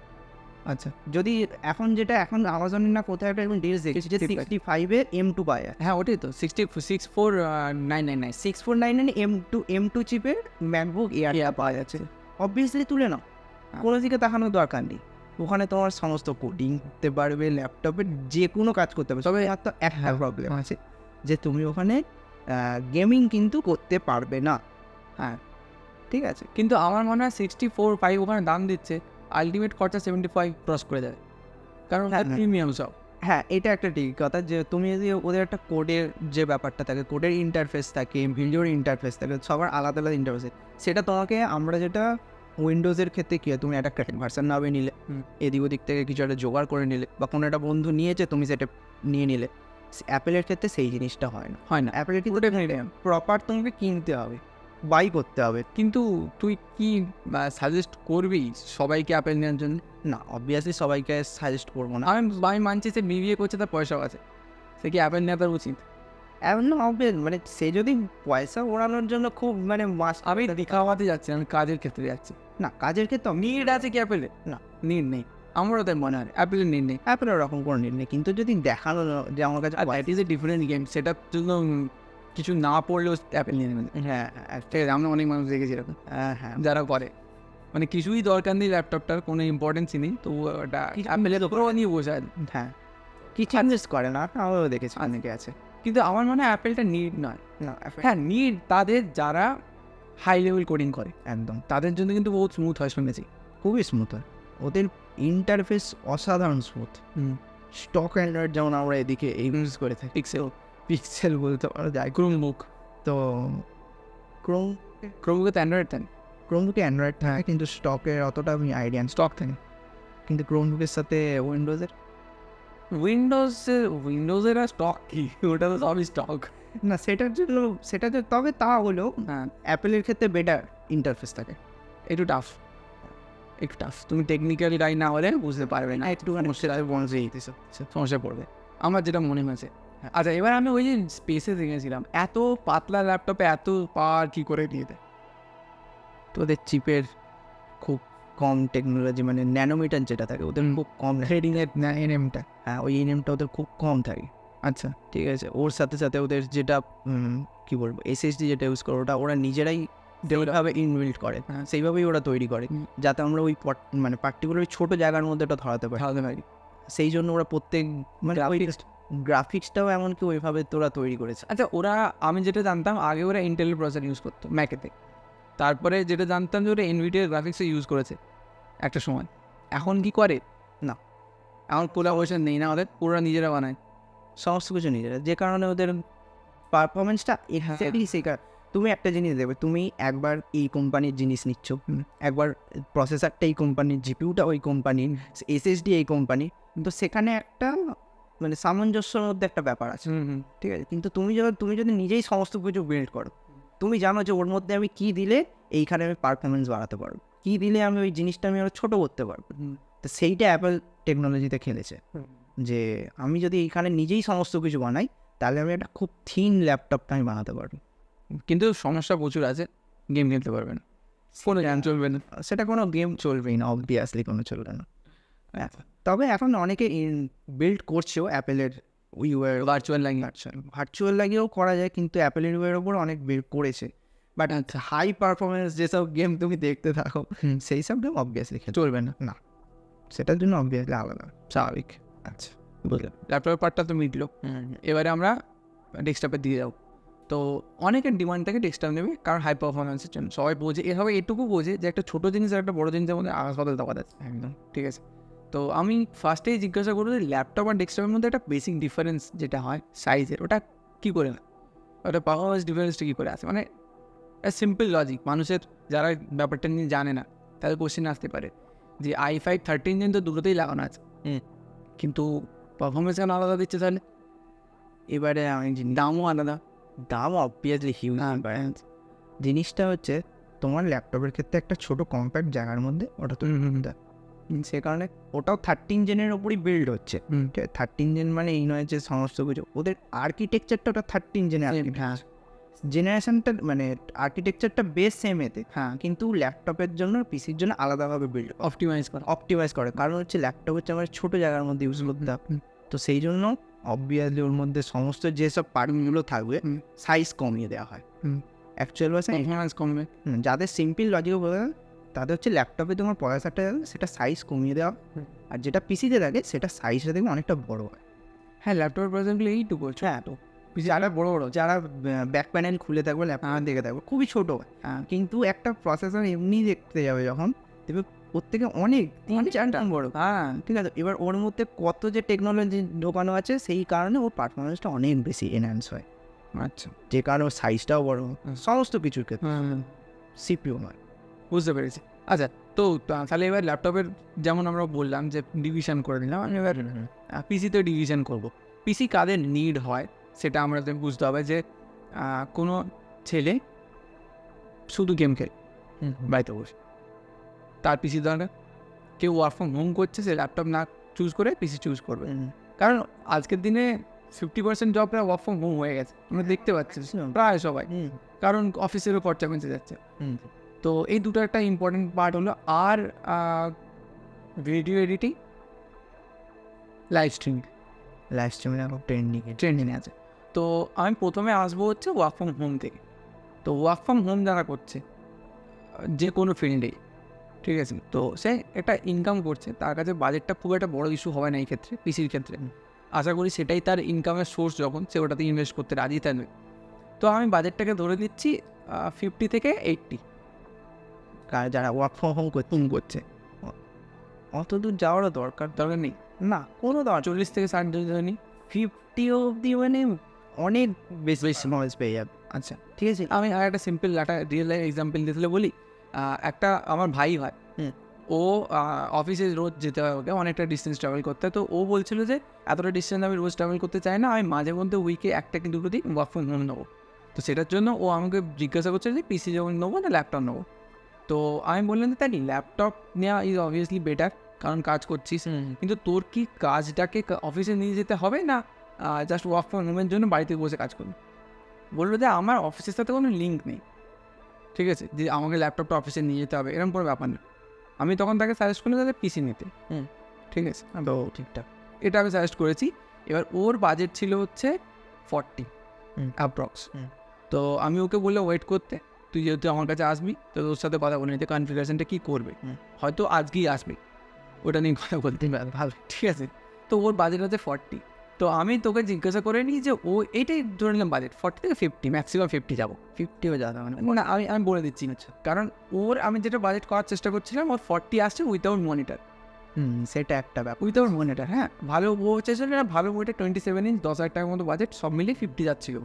আচ্ছা, যদি এখন যেটা এখন আমাজনের না কোথায় একটা ডিলস দেখেছি যে 65-এ M2 পায়, হ্যাঁ ওটাই তো 64,999 6499 M2 চিপের ম্যাকবুক এয়ার পাওয়া যাচ্ছে। অবভিয়াসলি তুলে নাও, কোনো দিকে তাকানোর দরকার নেই। ওখানে তোমার সমস্ত কোডিং করতে পারবে, ল্যাপটপের যে কোনো কাজ করতে পারবে। তবে তো একটা প্রবলেম আছে যে তুমি ওখানে গেমিং কিন্তু করতে পারবে না। হ্যাঁ ঠিক আছে, কিন্তু আমার মনে হয় 64.5 ওখানে দাম দিচ্ছে, আলটিমেট খরচা 75 ক্রস করে যাবে, কারণ প্রিমিয়াম সব। হ্যাঁ, এটা একটা ঠিক কথা যে তুমি যদি ওদের একটা কোডের যে ব্যাপারটা থাকে, কোডের ইন্টারফেস থাকে, ভিডিওর ইন্টারফেস থাকে, সবার আলাদা আলাদা ইন্টারফেস, সেটা তোমাকে আমরা যেটা উইন্ডোজের ক্ষেত্রে কী হয়, তুমি একটা ক্র্যাক ভার্সন নামে নিলে, এদিক ওদিক থেকে কিছু একটা জোগাড় করে নিলে, বা কোনো একটা বন্ধু নিয়েছে তুমি সেটা নিয়ে নিলে। অ্যাপেলের ক্ষেত্রে সেই জিনিসটা হয় না। অ্যাপেলের ক্ষেত্রে প্রপার তোমাকে কিনতে হবে, বাই করতে হবে। কিন্তু তুই কি সাজেস্ট করবি সবাইকে অ্যাপেল নেওয়ার জন্য? না, অবভিয়াসলি সবাইকে সাজেস্ট করবো না। আমি মানছি সে বিবিএ করছে, তার পয়সাও আছে, সে কি অ্যাপেল নেওয়া তার উচিত? এমন না হবে, মানে সে যদি পয়সা ওড়ানোর জন্য খুব মানে আমি দেখাওয়াতে যাচ্ছি, আমি কাজের ক্ষেত্রে যাচ্ছি। না, কাজের ক্ষেত্রে নিড আছে কি অ্যাপেলে? না, নিড নেই। আমারও তাই মনে হয় অ্যাপেলের নিড নেই। অ্যাপেলের ওরকম কোনো নিড নেই, কিন্তু যদি দেখানো যে আমার কাছে আর that is a different game, সেটার জন্য কিছু না পড়লেও অ্যাপেল নিয়ে নেবেন। হ্যাঁ ঠিক আছে, আমরা অনেক মানুষ দেখেছি এরকম হ্যাঁ যারা করে, মানে কিছুই দরকার নেই, ল্যাপটপটার কোনো ইম্পর্টেন্সই নেই, তো ওটা কিছু অ্যাপেলের উপরেও নিয়ে বসে আছে। হ্যাঁ কিছু ইনভেস্ট করে না, আমিও দেখেছি অনেকে আছে। কিন্তু আমার মনে হয় অ্যাপেলটা নিড নয়। না হ্যাঁ নিড তাদের যারা হাই লেভেল কোডিং করে, একদম তাদের জন্য কিন্তু বহুত স্মুথ হয় শুনেছি। খুবই স্মুথ হয়, ওদের ইন্টারফেস অসাধারণ স্মুথ। স্টক অ্যান্ড্রয়েড যেমন আমরা এদিকে ইউজ করে থাকি, পিক্সেল বলতে পারো যায়, ক্রোমবুক, তো ক্রোম ক্রোমবুকে তো অ্যান্ড্রয়েড থাকে, ক্রোমবুকে অ্যান্ড্রয়েড থাকে কিন্তু স্টকের অতটা আমি আইডিয়া স্টক থাকে। কিন্তু ক্রোমবুকের সাথে উইন্ডোজের উইন্ডোজের আর স্টক কি, ওটা তো সবই স্টক। না, সেটাতে তবে তা হলেও হ্যাঁ অ্যাপেলের ক্ষেত্রে বেটার ইন্টারফেস থাকে। একটু টাফ, একটু টাফ, তুমি টেকনিক্যালি রাই না হলে বুঝতে পারবে না, একটু সমস্যায় পড়বে আমার যেটা মনে হয়েছে। আচ্ছা এবার আমি ওই যে স্পেসে দেখেছিলাম, এত পাতলা ল্যাপটপে এত পাওয়ার কী করে দিয়ে দেয়? তো ওদের চিপের খুব কম টেকনোলজি, মানে ন্যানোমিটার যেটা থাকে ওদের খুব কম, থ্রেডিংয়ের এনএমটা। হ্যাঁ ওই এনএমটা ওদের খুব কম থাকে। আচ্ছা ঠিক আছে, ওর সাথে সাথে ওদের যেটা কি বলবো এসএসডি যেটা ইউজ করে ওটা ওরা নিজেরাই যেভাবে ইনবিল্ড করে হ্যাঁ। সেইভাবেই ওরা তৈরি করে, যাতে আমরা ওই মানে পার্টিকুলার ছোটো জায়গার মধ্যে ওটা ধরাতে পারি। ভালো ভাই, সেই জন্য ওরা প্রত্যেক মানে গ্রাফিক্সটাও এমনকি ওইভাবে তোরা তৈরি করেছে। আচ্ছা ওরা, আমি যেটা জানতাম আগে ওরা ইন্টেলের প্রসেসর ইউজ করতো ম্যাকেতে, তারপরে যেটা জানতাম যে ওরা এনভিডিয়ার গ্রাফিক্সে ইউজ করেছে একটা সময়। এখন কি করে? না, এখন কোলাবোরেশন নেই না ওদের, ওরা নিজেরা বানায় সমস্ত কিছু নিজেরা, যে কারণে ওদের পারফরমেন্সটা এক্স্যাক্টলি সেই কারণে। তুমি একটা জিনিস দেবে, তুমি একবার এই কোম্পানির জিনিস নিচ্ছ, একবার প্রসেসরটা এই কোম্পানির, জিপিউটা ওই কোম্পানির, এসএসডি এই কোম্পানি, তো সেখানে একটা মানে সামঞ্জস্যের মধ্যে একটা ব্যাপার আছে। ঠিক আছে, কিন্তু তুমি যদি নিজেই সমস্ত কিছু বিল্ড করো, তুমি জানো যে ওর মধ্যে আমি কী দিলে এইখানে আমি পারফরমেন্স বাড়াতে পারবো, কী দিলে আমি ওই জিনিসটা আমি আরও ছোটো করতে পারবো। তো সেইটা অ্যাপেল টেকনোলজিতে খেলেছে, যে আমি যদি এইখানে নিজেই সমস্ত কিছু বানাই তাহলে আমি একটা খুব থিন ল্যাপটপটা আমি বানাতে পারবো। কিন্তু সমস্যা প্রচুর আছে, গেম খেলতে পারবে না, কোনো গেম চলবে না। সেটা কোনো গেম চলবেই না, অবভিয়াসলি কোনো চলবে না। তবে এখন অনেকে বিল্ড করছেও অ্যাপেলের ইউআই ভার্চুয়াল লাগে। ভার্চুয়াল লাগিয়েও করা যায়, কিন্তু অ্যাপেলের ইউআইয়ের ওপর অনেক বিল্ড করেছে। বাট হাই পারফরমেন্স যেসব গেম তুমি দেখতে থাকো সেই সব গেম অবভিয়াসলি চলবে না, না, সেটার জন্য অবভিয়াসলি আলাদা স্বাভাবিক। আচ্ছা বুঝলাম। ল্যাপটপের পার্টটা তো মিটলো, এবারে আমরা ডেস্কটপে দিয়ে যাবো। তো অনেকের ডিমান্ড থাকে ডেস্কটপ নেবে, কারণ হাই পারফরমেন্সের জন্য সবাই বোঝে, এভাবে এটুকু বোঝে যে একটা ছোটো জিনিস আর একটা বড়ো জিনিসের মধ্যে আকাশ পাতাল তফাৎ আছে একদম। ঠিক আছে, তো আমি ফার্স্টেই জিজ্ঞাসা করবো যে ল্যাপটপ আর ডেস্কটপের মধ্যে একটা বেসিক ডিফারেন্স যেটা হয় সাইজের, ওটা কী করে হয়, ওটা পারফরমেন্স ডিফারেন্সটা কী করে আছে? মানে সিম্পল লজিক, মানুষের যারা ব্যাপারটা নিয়ে জানে না তাদের কোশ্চেন আসতে পারে যে i5 13 দিন তো দুটোতেই লাগানো আছে, কিন্তু পারফরমেন্স কেন আলাদা দিচ্ছে তাহলে? এবারে আমি দামও আলাদা। দাম অবভিয়াসলি হিউজ। জিনিসটা হচ্ছে তোমার ল্যাপটপের ক্ষেত্রে একটা ছোট কম্প্যাক্ট জায়গার মধ্যে ওটা তো সে কারণে ওটাও 13 জেনের ওপরই বিল্ড হচ্ছে। 13 জেন মানে এই নয় যে সমস্ত কিছু, ওদের আর্কিটেকচারটা ওটা 13 জেনে জেনারেশনটা মানে আর্কিটেকচারটা বেশ সেম এতে, হ্যাঁ, কিন্তু ল্যাপটপের জন্য পিসির জন্য আলাদাভাবে বিল্ড অপটিমাইজ করে, কারণ হচ্ছে ল্যাপটপ হচ্ছে আমার ছোটো জায়গার মধ্যে ইউজ করতে হবে, তো সেই জন্য অবভিয়াসলি ওর মধ্যে সমস্ত যেসব পার্টগুলো থাকবে সাইজ কমিয়ে দেওয়া হয়। অ্যাকচুয়াল ভাষায় পারফরমেন্স কমবে। যাদের সিম্পল লজিক বলে তাদের হচ্ছে ল্যাপটপে তোমার প্রসেসরটা সেটা সাইজ কমিয়ে দেওয়া, আর যেটা পিসিতে থাকে সেটা সাইজটা দেখবে অনেকটা বড় হয়। হ্যাঁ, ল্যাপটপের প্রেজেন্টলি এইটুকু, হ্যাঁ, তো যারা বড় যারা ব্যাক প্যানেল খুলে থাকবে ল্যাপটপ দেখে থাকবে খুবই ছোটো হয়, কিন্তু একটা প্রসেসর এমনি দেখতে যাবে যখন দেখবে প্রত্যেকে অনেক 3-4 টান বড়। হ্যাঁ, ঠিক আছে, এবার ওর মধ্যে কত যে টেকনোলজি ঢোকানো আছে সেই কারণে ওর পারফরমেন্সটা অনেক বেশি এনহ্যান্স হয়। আচ্ছা, যে কারণে ওর সাইজটাও বড়, সমস্ত কিছুর ক্ষেত্রে সিপিইউ নয়। বুঝতে পেরেছি। আচ্ছা, তো তাহলে এবার ল্যাপটপের যেমন আমরা বললাম যে ডিভিশন করে দিলাম, আমি এবার পিসিতে ডিভিশন করব। পিসি কাদের নিড হয় সেটা আমরা বুঝতে হবে, যে কোনো ছেলে শুধু গেম খেলে বাড়িতে বসে, তার পিসি দরকার। কেউ ওয়ার্ক ফ্রম হোম করছে, সে ল্যাপটপ না চুজ করে পিসি চুজ করবে, কারণ আজকের দিনে 50% জবরা ওয়ার্ক ফ্রম হোম হয়ে গেছে, আমরা দেখতে পাচ্ছি প্রায় সবাই, কারণ অফিসেরও খরচা বেঁচে যাচ্ছে। তো এই দুটো একটা ইম্পর্টেন্ট পার্ট হলো। আর video editing, live streaming live স্ট্রিমে এখন ট্রেন্ডিংয়ে আছে। তো আমি প্রথমে আসবো হচ্ছে ওয়ার্ক ফ্রম হোম থেকে। তো ওয়ার্ক ফ্রম হোম যারা করছে যে কোনো ফিল্ডেই, ঠিক আছে, তো সে একটা ইনকাম করছে, তার কাছে বাজেটটা খুব একটা বড় ইস্যু হবে না এই ক্ষেত্রে, পিসির ক্ষেত্রে। আশা করি সেটাই তার ইনকামের সোর্স, যখন সে ওটাতে ইনভেস্ট করতে রাজি থাকবে। তো আমি বাজেটটাকে ধরে দিচ্ছি 50 থেকে 80 যারা ওয়ার্ক ফ্রম হোম করছে অত দূর যাওয়ারও দরকার নেই। না, কোনো দরকার 40 থেকে 60 যদি ধরে নিই। 50 অবধি মানে অনেক বেশি নলেজ পেয়ে যাবে। আচ্ছা, ঠিক আছে, আমি আর একটা সিম্পল একটা রিয়েল লাইফ এক্সাম্পল দিতে বলি। একটা আমার ভাই হয়, ও অফিসে রোজ যেতে হয়, ওকে অনেকটা ডিস্টেন্স ট্রাভেল করতে হয়। তো ও বলছিল যে এতটা ডিস্টেন্স আমি রোজ ট্রাভেল করতে চাই না, আমি মাঝে মধ্যে উইকে একটা কি দুটো দিন ওয়ার্ক ফ্রম হোম নেবো। তো সেটার জন্য ও আমাকে জিজ্ঞাসা করছে যে পিসি যেমন নেবো না ল্যাপটপ নেবো। তো আমি বললাম যে তাই ল্যাপটপ নেওয়া ইজ অবভিয়াসলি বেটার, কারণ কাজ করছিস, কিন্তু তোর কি কাজটাকে অফিসে নিয়ে যেতে হবে না জাস্ট ওয়ার্ক ফ্রম হোমের জন্য বাড়িতে বসে কাজ করবি? বললো যে আমার অফিসের সাথে কোনো লিঙ্ক নেই, ঠিক আছে, যে আমাকে ল্যাপটপটা অফিসে নিয়ে যেতে হবে এরকম কোনো ব্যাপার নেই। আমি তখন তাকে সাজেস্ট করলাম তাদের পিসি নিতে, ঠিক আছে, তো ঠিকঠাক। এটা আমি সাজেস্ট করেছি। এবার ওর বাজেট ছিল হচ্ছে 40 অ্যাপ্রক্স। তো আমি ওকে বললাম ওয়েট করতে, তুই যেহেতু আমার কাছে আসবি তো তোর সাথে কথা বলে নিতে কনফিগারেশনটা কী করবে, হয়তো আজকেই আসবি, ওটা নিয়ে কথা বলতে ভালো, ঠিক আছে। তো ওর বাজেট হচ্ছে 40। তো আমি তোকে জিজ্ঞাসা করে নিই যে ও এইটাই ধরে নিলাম বাজেট 40 থেকে 50, ম্যাক্সিমাম 50 যাবো, 50ও যাবে মানে না আমি বলে দিচ্ছি। আচ্ছা, কারণ ওর আমি যেটা বাজেট করার চেষ্টা করছিলাম, ওর 40 আসছে উইথাউট মনিটর। সেটা একটা ব্যাপার। উইথাউট মনিটর, হ্যাঁ, ভালো ও চেয়েছিল না, ভালো মনিটর 27 ইঞ্চ, 10,000 টাকার মতো বাজেট, সব মিলিয়ে 50 যাচ্ছিল।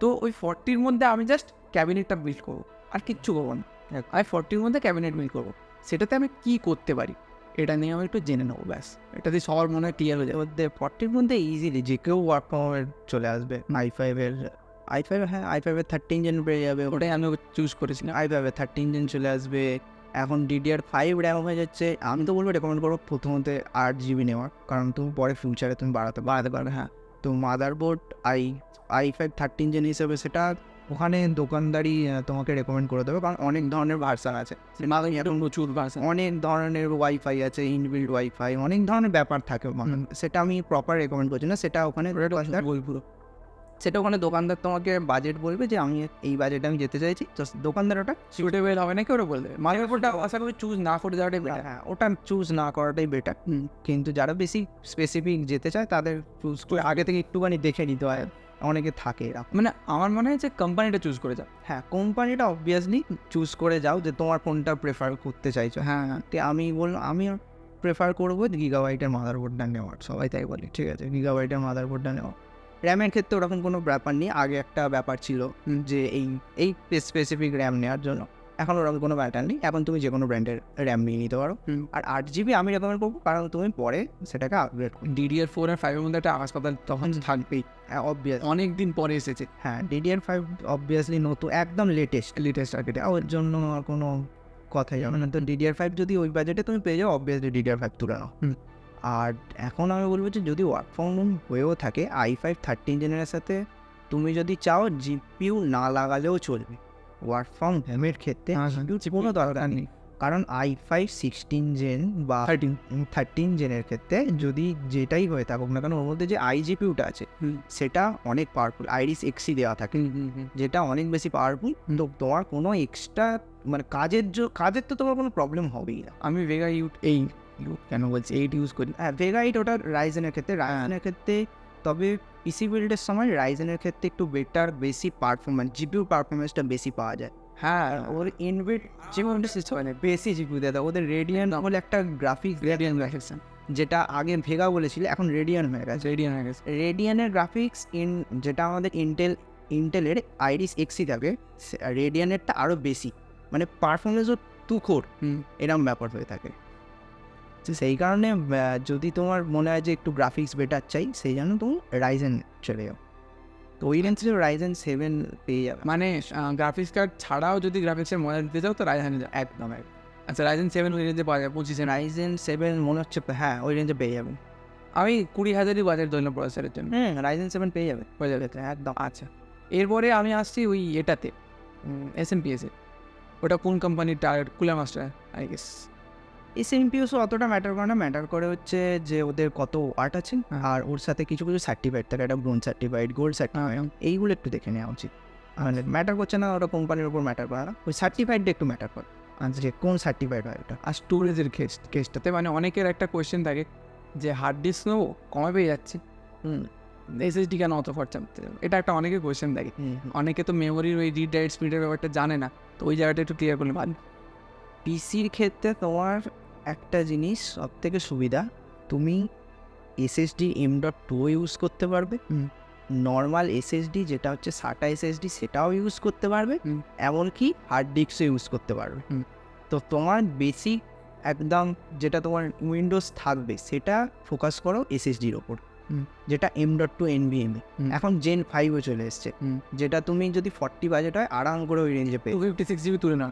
তো ওই 40-র মধ্যে আমি জাস্ট ক্যাবিনেটটা বিল্ড করবো, আর কিচ্ছু করবো না। আমি 40-র মধ্যে ক্যাবিনেট বিল্ড করবো, সেটাতে আমি কী করতে পারি এটা নিয়ে আমি একটু জেনে নেবো, ব্যাস, এটাতে সবার মনে হয় ক্লিয়ার হয়ে যাবে। মধ্যে 40-র মধ্যে ইজিলি যে কেউ ওয়ার্ক ফ্রম হোমের চলে আসবে। i5 হ্যাঁ, i5 13 জেন পেয়ে যাবে, ওটাই আমি চুজ করেছিলাম। i5 13 জেন চলে আসবে। এখন DDR5 র্যাম হয়ে যাচ্ছে। আমি তো বলবো রেকমেন্ড করবো প্রথমত 8 GB নেওয়ার, কারণ তুমি পরে ফিউচারে তুমি বাড়াতে পারবে। হ্যাঁ, তো মাদারবোর্ড i5 13 জেন হিসেবে সেটা ওখানে দোকানদারি তোমাকে রেকমেন্ড করে দেবে, কারণ অনেক ধরনের ভার্সান আছে, প্রচুর ভার্সন, অনেক ধরনের ওয়াইফাই আছে, ইনবিল্ড ওয়াইফাই, অনেক ধরনের ব্যাপার থাকে। সেটা আমি প্রপার রেকমেন্ড করছি না, সেটা ওখানে পুরো সেটা ওখানে দোকানদার তোমাকে বাজেট বলবে যে আমি এই বাজেটে আমি যেতে চাইছি, তো দোকানদার ওটা সুটেবল হবে নাকি ওরা বলবে। মাদারবোর্ডটা আশা করি চুজ না করে যাওয়াটাই বেটার। হ্যাঁ, ওটা চুজ না করাটাই বেটার। কিন্তু যারা বেশি স্পেসিফিক যেতে চায় তাদের চুজ করে আগে থেকে একটুখানি দেখে নিতে হয়, অনেকে থাকে এরা। মানে আমার মনে হয় যে কোম্পানিটা চুজ করে যাও। হ্যাঁ, কোম্পানিটা অবভিয়াসলি চুজ করে যাও যে তোমার কোনটা প্রেফার করতে চাইছো। হ্যাঁ, আমি বললাম আমি প্রেফার করবো গিগাবাইটের মাদারবোর্ডটা নেওয়ার, সবাই তাই বলে, ঠিক আছে, গিগাবাইটের মাদারবোর্ডটা নেওয়া। র্যামের ক্ষেত্রে ওরকম কোনো ব্যাপার নেই, আগে একটা ব্যাপার ছিল যে এই স্পেসিফিক র্যাম নেওয়ার জন্য, এখন ওরকম কোনো ব্যাপার নেই, এখন তুমি যে কোনো ব্র্যান্ডের র্যাম নিয়ে নিতে পারো। আর 8 GB আমি রেকমেন্ড করবো, কারণ তুমি পরে সেটাকে আপগ্রেড করো। DDR4 আর 5-এর মধ্যে একটা আকাশ পাতাল তখন থাকবেই, হ্যাঁ অবভিয়াস, অনেক দিন পরে এসেছে। হ্যাঁ DDR5 অবভিয়াসলি নতুন, একদম লেটেস্ট আর্কিটেক্ট, ওর জন্য আর কোনো কথাই যাবে না। তো DDR5 যদি ওই বাজেটে তুমি পেয়ে যাও, অবভিয়াসলি DDR5 তুলে নাও। আর এখন আমি বলবো যে যদি ওয়ার্ক ফ্রম হোম হয়েও থাকে, i5 13 জেনের সাথে তুমি যদি চাও জিপিইউ না লাগালেও চলবে ওয়ার্ক ফ্রম হোমের ক্ষেত্রে, কোনো দরকার নেই। কারণ i5 16 জেন বা 13 জেনের ক্ষেত্রে যদি যেটাই হয়ে থাকুক না কেন, ওর মধ্যে যে iGPUটা আছে সেটা অনেক পাওয়ারফুল, আইরিস এক্সি দেওয়া থাকে, যেটা অনেক বেশি পাওয়ারফুল। তো তোমার কোনো এক্সট্রা মানে কাজের তো তোমার কোনো প্রবলেম হবেই না। আমি ভেগা কেন বলছি 8 ইউজ করি। হ্যাঁ, ভেগা 8 ওটা রাইজেনের ক্ষেত্রে, তবে পিসি বিল্ডের সময় রাইজেনের ক্ষেত্রে একটু বেটার, বেশি পারফরমেন্স, জিপিইউ পারফরমেন্সটা বেশি পাওয়া যায়। হ্যাঁ, ওর ইনবিল্ড জিপিইউ সিস্টেম মানে বেশি জিপিইউ দেয়, ওদের রেডিয়ান বলে একটা গ্রাফিক্স, যেটা আগে ভেগা বলেছিল এখন রেডিয়ান হয়ে গেছে। রেডিয়ানের গ্রাফিক্স যেটা আমাদের ইন্টেলের আইরিস এক্সি থাকে, রেডিয়ানেরটা আরও বেশি, মানে পারফরমেন্সও তুখোর, এরকম ব্যাপার হয়ে থাকে। সেই কারণে যদি তোমার মনে হয় যে একটু গ্রাফিক্স বেটার চাই, সেই জন্য তুমি রাইজেন চলে যাও। তো ওই রেঞ্জে রাইজেন 7 পেয়ে যাবে। মানে গ্রাফিক্স কার্ড ছাড়াও যদি গ্রাফিক্সের মজা দিতে চাও তো রাইজেনে যাও। একদম। আচ্ছা, রাইজেন 7 ওই রেঞ্জে পাওয়া যায় 25 রাইজেন 7 মনে হচ্ছে, হ্যাঁ ওই রেঞ্জে পেয়ে যাবেন। আমি 20,000-ই বাজেট ধরলাম প্রসেসরের জন্য। রাইজেন 7 পেয়ে যাবে একদম। আচ্ছা, এরপরে আমি আসছি ওই এটাতে SMPS-এ। ওটা কোন কোম্পানির? Cooler master I guess. এসএমপিএসও অতটা ম্যাটার করে না, ম্যাটার করে হচ্ছে যে ওদের কত ওয়াট আছে, আর ওর সাথে কিছু কিছু সার্টিফাইড থাকে, একটা ব্রোঞ্জ সার্টিফাইড, গোল্ড সার্টিফাইড, এইগুলো একটু দেখে নেওয়া উচিত। মানে ম্যাটার করছে না, ওটা কোম্পানির উপর ম্যাটার করে না, ওই সার্টিফাইডটা একটু ম্যাটার করে, যে কোন সার্টিফাইড হয় ওটা। আর স্টোরেজের কেসটাতে মানে অনেকের একটা কোয়েশ্চেন থাকে যে হার্ড ডিস্ক নেবো, কমে পেয়ে যাচ্ছে, এসএসডি কেন অত খরচা করতে যাবে, এটা একটা অনেকের কোয়েশ্চেন থাকে। অনেকে তো মেমোরির ওই রিড রাইট স্পিডের ব্যাপারটা জানে না, তো ওই জায়গাটা একটু ক্লিয়ার করলে ভালো। পিসির ক্ষেত্রে তোমার একটা জিনিস সব থেকে সুবিধা, তুমি এসএসডি M.2 ইউজ করতে পারবে, নর্মাল এসএসডি যেটা হচ্ছে SATA এসএসডি সেটাও ইউজ করতে পারবে, এমনকি হার্ড ডিস্কও ইউজ করতে পারবে। তো তোমার বেসিক একদম যেটা তোমার উইন্ডোজ থাকবে সেটা ফোকাস করো এসএসডির ওপর, যেটা M.2 NVMe। এখন Gen 5ও চলে এসছে, যেটা তুমি যদি 40 বাজেট হয় আরাম করে ওই রেঞ্জে পেয়ে 256 জিবি তুলে না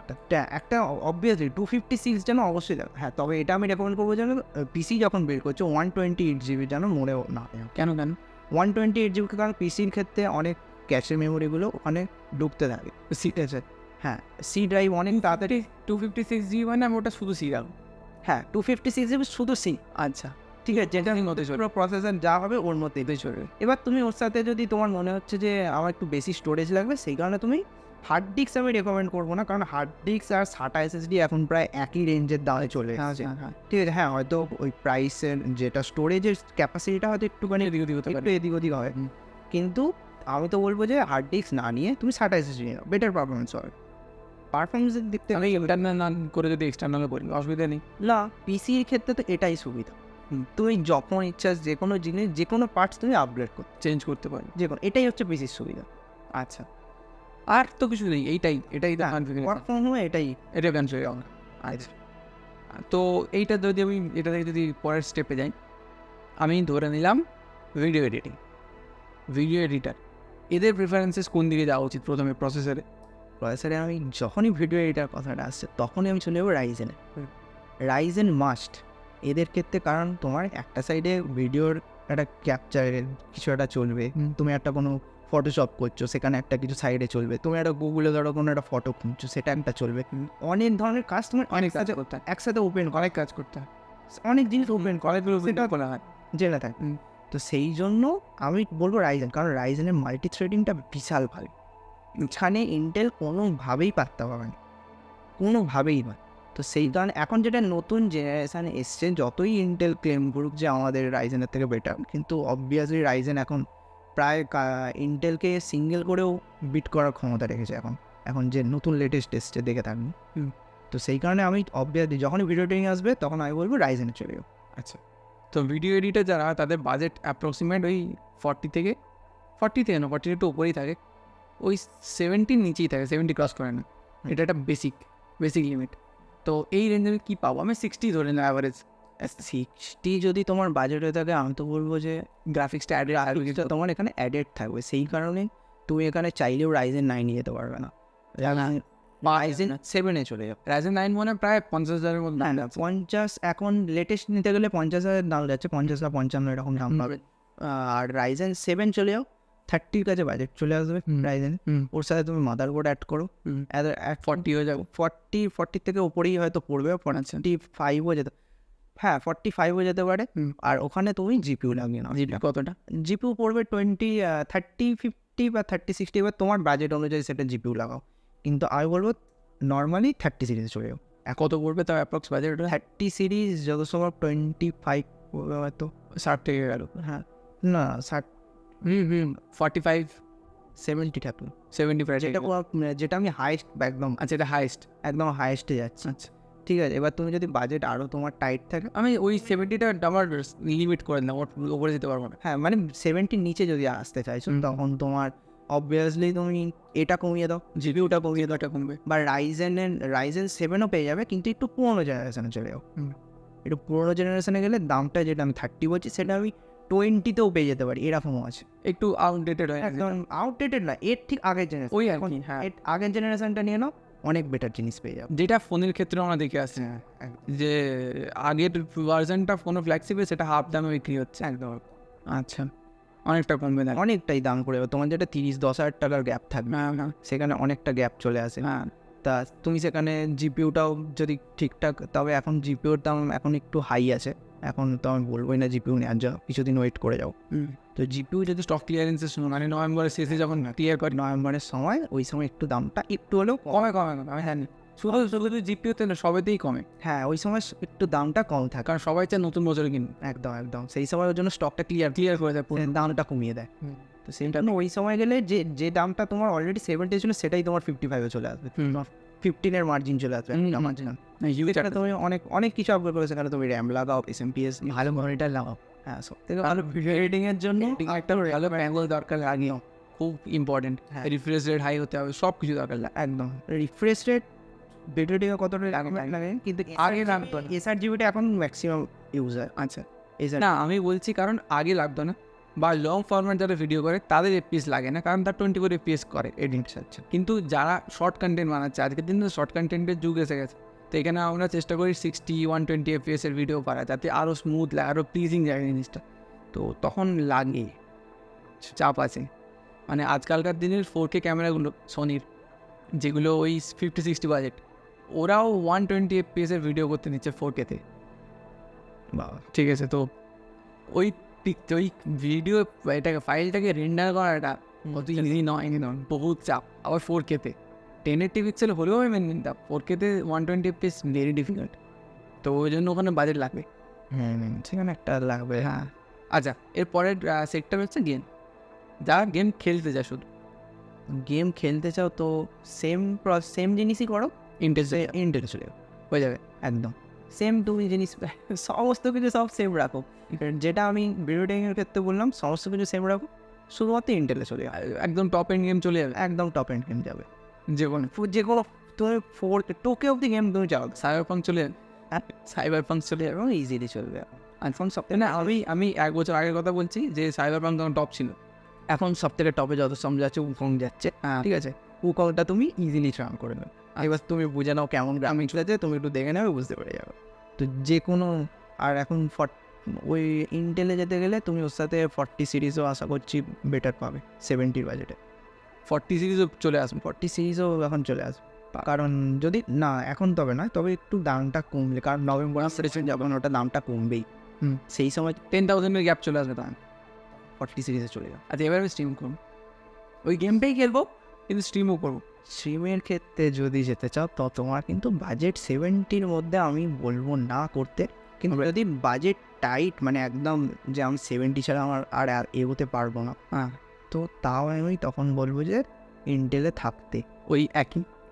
একটা অবভিয়াসলি 256 যেন অবশ্যই দেয়। হ্যাঁ, তবে এটা আমি রেকমেন্ড করবো যেন পিসি যখন বের করছো 128 জিবি যেন মনেও না নেওয়া। কেন 128 জিবি, কারণ পিসির ক্ষেত্রে অনেক ক্যাশে মেমোরিগুলো ওখানে ঢুকতে থাকে। সিট আছে, হ্যাঁ, সি ড্রাইভ অনেক তাড়াতাড়ি। 256 জিবি মানে আমি ওটা শুধু সি রাখবো। হ্যাঁ, 256 জিবি শুধু সি। আচ্ছা, ঠিক আছে, যেটা মধ্যে পুরো প্রসেসর যা হবে ওর মধ্যেই চলবে। এবার তুমি ওর সাথে যদি তোমার মনে হচ্ছে যে আমার একটু বেশি স্টোরেজ লাগবে, সেই কারণে তুমি হার্ড ডিস্ক আমি রেকমেন্ড করবো না, কারণ হার্ড ডিস্ক আর SATA এসএসডি এখন প্রায় একই রেঞ্জের দামে চলে এসেছে। ঠিক আছে, হ্যাঁ, হয়তো ওই প্রাইসের যেটা স্টোরেজের ক্যাপাসিটিটা হয়তো একটুখানি একটু এদিক ওদিক হয়, কিন্তু আমি তো বলবো যে হার্ড ডিস্ক না নিয়ে তুমি SATA এসএসডি নিয়ে নাও, বেটার পারফরমেন্স হবে। পারফরমেন্সের দিক থেকে আমি ইন্টারনাল না করে যদি এক্সটার্নালে বলি অসুবিধা নেই। না, পিসির ক্ষেত্রে তো এটাই সুবিধা, তুমি যখন ইচ্ছা যে কোনো জিনিস যে কোনো পার্টস তুমি আপগ্রেড করো, চেঞ্জ করতে পারি যে কোনো, এটাই হচ্ছে পিসির সুবিধা। আচ্ছা, আর তো কিছু নেই, এটাই তো কনফিগারেশন, ওয়ার্ক ফ্রম হোমে এটাই কনফিগারেশন। আচ্ছা, তো এইটা যদি আমি এটা থেকে যদি পরের স্টেপে যাই, আমি ধরে নিলাম ভিডিও এডিটার, এদের প্রেফারেন্সেস কোন দিকে যাওয়া উচিত প্রথমে প্রসেসরে। আমি যখনই ভিডিও এডিটার কথাটা আসছে তখনই আমি চলে যাবো রাইজেন মাস্ট এদের ক্ষেত্রে, কারণ তোমার একটা সাইডে ভিডিওর একটা ক্যাপচারের কিছু একটা চলবে, তুমি একটা কোনো ফটোশপ করছো সেখানে একটা কিছু সাইডে চলবে, তুমি একটা গুগলে ধরো কোনো একটা ফটো খুঁজছো সেটা একটা চলবে, অনেক ধরনের কাজ তোমার একসাথে ওপেন অনেক কাজ করতে হয়, অনেক জিনিস ওপেন সেটা বলা হয় জেনে থাকে। তো সেই জন্য আমি বলবো রাইজেন, কারণ রাইজেনের মাল্টি থ্রেডিংটা বিশাল ভালো, এখানে ইন্টেল কোনোভাবেই পাত্তা পাবে না, কোনোভাবেই নয়। তো সেই কারণে এখন যেটা নতুন জেনারেশান এসছে, যতই ইন্টেল ক্লেম করুক যে আমাদের রাইজেনের থেকে বেটার, কিন্তু অবভিয়াসলি রাইজেন এখন প্রায় ইন্টেলকে সিঙ্গেল করেও বিট করার ক্ষমতা রেখেছে এখন যে নতুন লেটেস্ট এসছে দেখে থাকবেন। তো সেই কারণে আমি অবভিয়াসলি যখনই ভিডিও ট্রেনিং আসবে তখন আমি বলবো রাইজেনে চলে যাও। আচ্ছা, তো ভিডিও এডিটার যারা তাদের বাজেট অ্যাপ্রক্সিমেট ওই 40 থেকে না 40 একটু উপরেই থাকে, ওই 70 নিচেই থাকে, 70 ক্রস করে না, এটা একটা বেসিক লিমিট। তো এই রেঞ্জে কী পাবো, আমি 60 ধরে না অ্যাভারেজ। 60 যদি তোমার বাজেট হয়ে থাকে, আমি তো বলবো যে গ্রাফিক্সটা তোমার এখানে অ্যাডেড থাকবে, সেই কারণে তুমি এখানে চাইলেও রাইজেন 9 নিয়ে যেতে পারবে না, রাইজেন 7-এ চলে যাও। রাইজেন 9 মানে প্রায় 50,000-এর মধ্যে। না 50, এখন লেটেস্ট নিতে গেলে 50,000 দাম যাচ্ছে, 50 বা 55 এরকম দাম পাবে। আর রাইজেন 7 চলে যাও, 30-র কাছে বাজেট চলে আসবে রাইজেন, ওর সাথে তুমি মাদারবোর্ড অ্যাড করো, 40 হয়ে যাবে, 40 থেকে উপরেই হয়তো পড়বে, 45ও যেতে, হ্যাঁ 45ও যেতে পারে। আর ওখানে তুমি জিপিউ লাগিয়ে নাও। জিপি কতটা? জিপিউ পড়বে 30, 50 বা 30, 60, এবার তোমার বাজেট অনুযায়ী সেটা জিপিউ লাগাও, কিন্তু আমি বলবো নর্মালি 30 সিরিজে চলে যাও। কত পড়বে তাও অ্যাপ্রক্স বাজেট? 30 সিরিজ যত সময় 25 পড়বে হয়তো, 60 থেকে গেল। হ্যাঁ না 60, 45, 70 থাকলো, 75, যেটা আমি হাইস্ট একদম। আচ্ছা, এটা হাইস্ট, একদম হাইস্টে যাচ্ছে। আচ্ছা ঠিক আছে, এবার তুমি যদি বাজেট আরও তোমার টাইট থাকে, আমি ওই 70টা আমার লিমিট করে দিলাম, ওপরে যেতে পারবো না। হ্যাঁ মানে 70 নিচে যদি আসতে চাইছো তখন তোমার অবভিয়াসলি তুমি এটা কমিয়ে দাও, জিপিউটা কমিয়ে দাও, এটা কমবে। বা রাইজেন 7ও পেয়ে যাবে, কিন্তু একটু পুরোনো জেনারেশনে চলে যাও। একটু পুরোনো জেনারেশনে গেলে দামটা যেটা আমি 30 বলছি সেটা আমি 20-তেও পেয়ে যেতে পারি, এরকমও আছে। একটু আউটডেটেড হয়, একদম আউটডেটেড না, এর ঠিক আগের জেনারেশন, ওই আর কি। হ্যাঁ, আগের জেনারেশনটা নিয়ে নাও, অনেক বেটার জিনিস পেয়ে যাবে। যেটা ফোনের ক্ষেত্রে আমরা দেখে আসছি যে আগের ভার্জনটা ফোনে ফ্ল্যাগশিপে সেটা হাফ দামে বিক্রি হচ্ছে একদম। আচ্ছা, অনেকটা কমবে না, অনেকটাই দাম করে যাবে। তোমার যেটা 30-10 হাজার টাকার গ্যাপ থাকবে, সেখানে অনেকটা গ্যাপ চলে আসে। হ্যাঁ, তা তুমি সেখানে জিপিউটাও যদি ঠিকঠাক, তবে এখন জিপিউর দাম এখন একটু হাই আছে, এখন তো আমি বলবোই না জিপিউ নেওয়ার জন্য, কিছুদিন ওয়েট করে যাও। তো জিপিউ যদি স্টক ক্লিয়ারেন্সের সময় মানে নভেম্বরের শেষে যখন ক্লিয়ার করে নভেম্বরের সময়, ওই সময় একটু দামটা একটু হলেও কমে আমি জানি, শুধু শুধু জিপিওতে না সবেতেই কমে, হ্যাঁ ওই সময় একটু দামটা কম থাকে, কারণ সবাই চায় নতুন বছরে কিনবে। একদম একদম সেই সময় ওর জন্য স্টকটা ক্লিয়ার করে দেয় দামটা কমিয়ে দেয়। তো সেটা ওই সময় গেলে যে দামটা তোমার অলরেডি 70 ছিল সেটাই তোমার 55-এ চলে আসবে, 15-এর মার্জিন চলে আসবে একটা মার্জিন। সেখানে তুমি অনেক কিছু আপগ্রেড করে, সেখানে তুমি র্যাম লাগাও, এসএমপিএস ভালো মনিটর লাগাও, হ্যাঁ সব থেকে ভালো ভিডিও এডিটিংয়ের জন্য একটা ভালো প্যাঙ্গল দরকার লাগে, খুব ইম্পর্টেন্ট। রিফ্রেশ রেট হাই হতে হবে, সব কিছু দরকার লাগে। একদম রিফ্রেশ রেট ভিডিও এডিটিংয়ে কতটা লাগে, কিন্তু আগে লাগতো না, SRGBটা এখন ম্যাক্সিমাম ইউজ হয়। আচ্ছা না আমি বলছি কারণ আগে লাগতো না, বা লং ফরম্যাট যারা ভিডিও করে তাদের FPS লাগে না, কারণ তার 24 FPS করে এডিট। আচ্ছা, কিন্তু যারা শর্ট কন্টেন্ট বানাচ্ছে, আজকের দিনে শর্ট কন্টেন্টের যুগ এসে গেছে, তো এখানে আমরা চেষ্টা করি 60-120 FPS এর ভিডিও করা, যাতে আরও স্মুথ লাগে, আরও প্লিজিং যায় জিনিসটা, তো তখন লাগে, চাপ আছে। মানে আজকালকার দিনের 4K ক্যামেরাগুলো সোনির, যেগুলো ওই 50-60 বাজেট, ওরাও 120 FPS এর ভিডিও করতে নিচ্ছে 4K-তে। বাবা, ঠিক আছে, তো ওই ভিডিও এটাকে ফাইলটাকে রেন্ডার করাটা অত ইজি নয়, বহুত চাপ, আবার 4K-তে 1080 পিক্সেল হলেও আমি মেনে নিতাম, 4K-তে 120 FPS ভেরি ডিফিকাল্ট, তো ওই জন্য ওখানে বাজেট লাগবে। সেখানে একটা লাগবে। হ্যাঁ, আচ্ছা, এরপরের সেক্টর হচ্ছে গেম, যারা গেম খেলতে যায়, শুধু গেম খেলতে চাও তো সেম জিনিসই করো, ইন্টেল চলে হয়ে যাবে একদম সেম, তুমি জিনিস সমস্ত কিছু সব সেম রাখো, যেটা আমি ভিডিও এডিটিংয়ের ক্ষেত্রে বললাম সমস্ত কিছু সেম রাখো, শুধুমাত্র ইন্টেলে চলে যাবে, একদম টপ এন্ড গেম চলে যাবে, একদম টপ এন্ড গেম যাবে, যে কোনো তুমি 2K অব্দি গেম তুমি চাও, সাইবারপাঙ্ক চলে যাবে, সাইবারপাঙ্ক চলে যাবে এবং ইজিলি চলবে। এখন সব না, আমি 1 বছর আগের কথা বলছি যে সাইবারপাঙ্ক তখন টপ ছিল, এখন সব থেকে টপে যত সামনে যাচ্ছে উকং যাচ্ছে, ঠিক আছে, উকংটা তুমি ইজিলি ট্রান করে নেবে, এবার তুমি বুঝে নাও কেমন গ্রামিং চলেছে, তুমি একটু দেখে নেবে, বুঝতে পেরে যাবে। তো যে কোনো, আর এখন ওই ইন্টেলে যেতে গেলে তুমি ওর সাথে 40 সিরিজও আশা করছি বেটার পাবে 70-র বাজেটে, 40 সিরিজও চলে আসবে, 40 সিরিজও এখন চলে আসবে, কারণ যদি না এখন তবে না, তবে একটু দামটা কমলে, কারণ নভেম্বর যখন ওটা দামটা কমবেই, সেই সময় 10,000-এর গ্যাপ চলে আসবে, তখন 40 সিরিজে চলে যাবে। আচ্ছা, এবার আমি স্ট্রিম করবো, ওই গেমটাই খেলবো কিন্তু স্ট্রিমও করবো। স্ট্রিমের ক্ষেত্রে যদি যেতে চাও তো তোমার কিন্তু বাজেট 70-র মধ্যে আমি বলবো না করতে, কিন্তু যদি বাজেট টাইট, মানে একদম যে আমি 70 ছাড়া আমার আর এগোতে পারবো না, হ্যাঁ, তো তাও আমি তখন বলবো যে ইন্টেলে থাকতে, ওই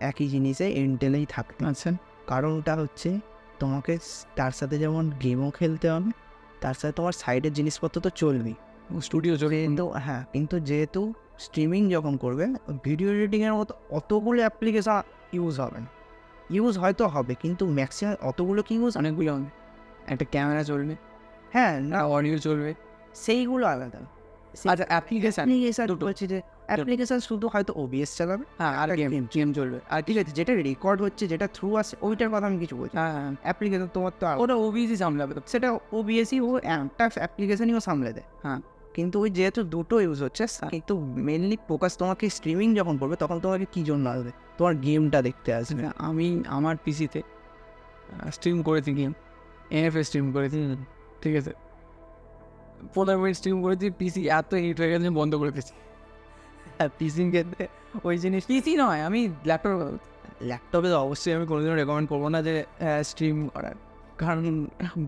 একই জিনিসে ইন্টেলেই থাকতে। আচ্ছা, কারণটা হচ্ছে তোমাকে তার সাথে যেমন গেমও খেলতে হবে, তার সাথে তোমার সাইডের জিনিসপত্র তো চলবেই, স্টুডিও চলে, কিন্তু হ্যাঁ, কিন্তু যেহেতু স্ট্রিমিং যখন করবে, ভিডিও এডিটিংয়ের মতো অতগুলো অ্যাপ্লিকেশন ইউজ হবে না, ইউজ হয়তো হবে কিন্তু ম্যাক্সিমাম অতগুলো কি ইউজ, অনেকগুলো হবে, একটা ক্যামেরা চলবে, হ্যাঁ না অডিও চলবে, সেইগুলো আলাদা। আচ্ছা, অ্যাপ্লিকেশন বলছি যে অ্যাপ্লিকেশন শুধু হয়তো OBS চালাবে, হ্যাঁ, আর গেম চলবে, আর ঠিক আছে, যেটা রেকর্ড হচ্ছে, যেটা থ্রু আসে, ওইটার কথা আমি কিছু বলছি। হ্যাঁ, অ্যাপ্লিকেশন তোমার তো ওটা ওবিসি সামলাবে তো, সেটা OBSই ও একটা অ্যাপ্লিকেশনই ও সামলে দেয়, হ্যাঁ, কিন্তু ওই যেহেতু দুটো ইউজ হচ্ছে, কিন্তু মেনলি ফোকাস তোমাকে স্ট্রিমিং যখন করবে তখন তোমাকে কী জন্য আসবে, তোমার গেমটা দেখতে আসবে। আমি আমার পিসিতে স্ট্রিম করেছি গেম, NFS স্ট্রিম করেছি, ঠিক আছে, 15 মিনিট স্ট্রিম করেছি, পিসি এত হিট হয়ে গেছে বন্ধ করে দিয়েছি। পিসির ক্ষেত্রে ওই জিনিস, পিসি নয়, আমি ল্যাপটপ, ল্যাপটপে তো অবশ্যই আমি কোনোদিনও রেকমেন্ড করবো না যে স্ট্রিম করার, কারণ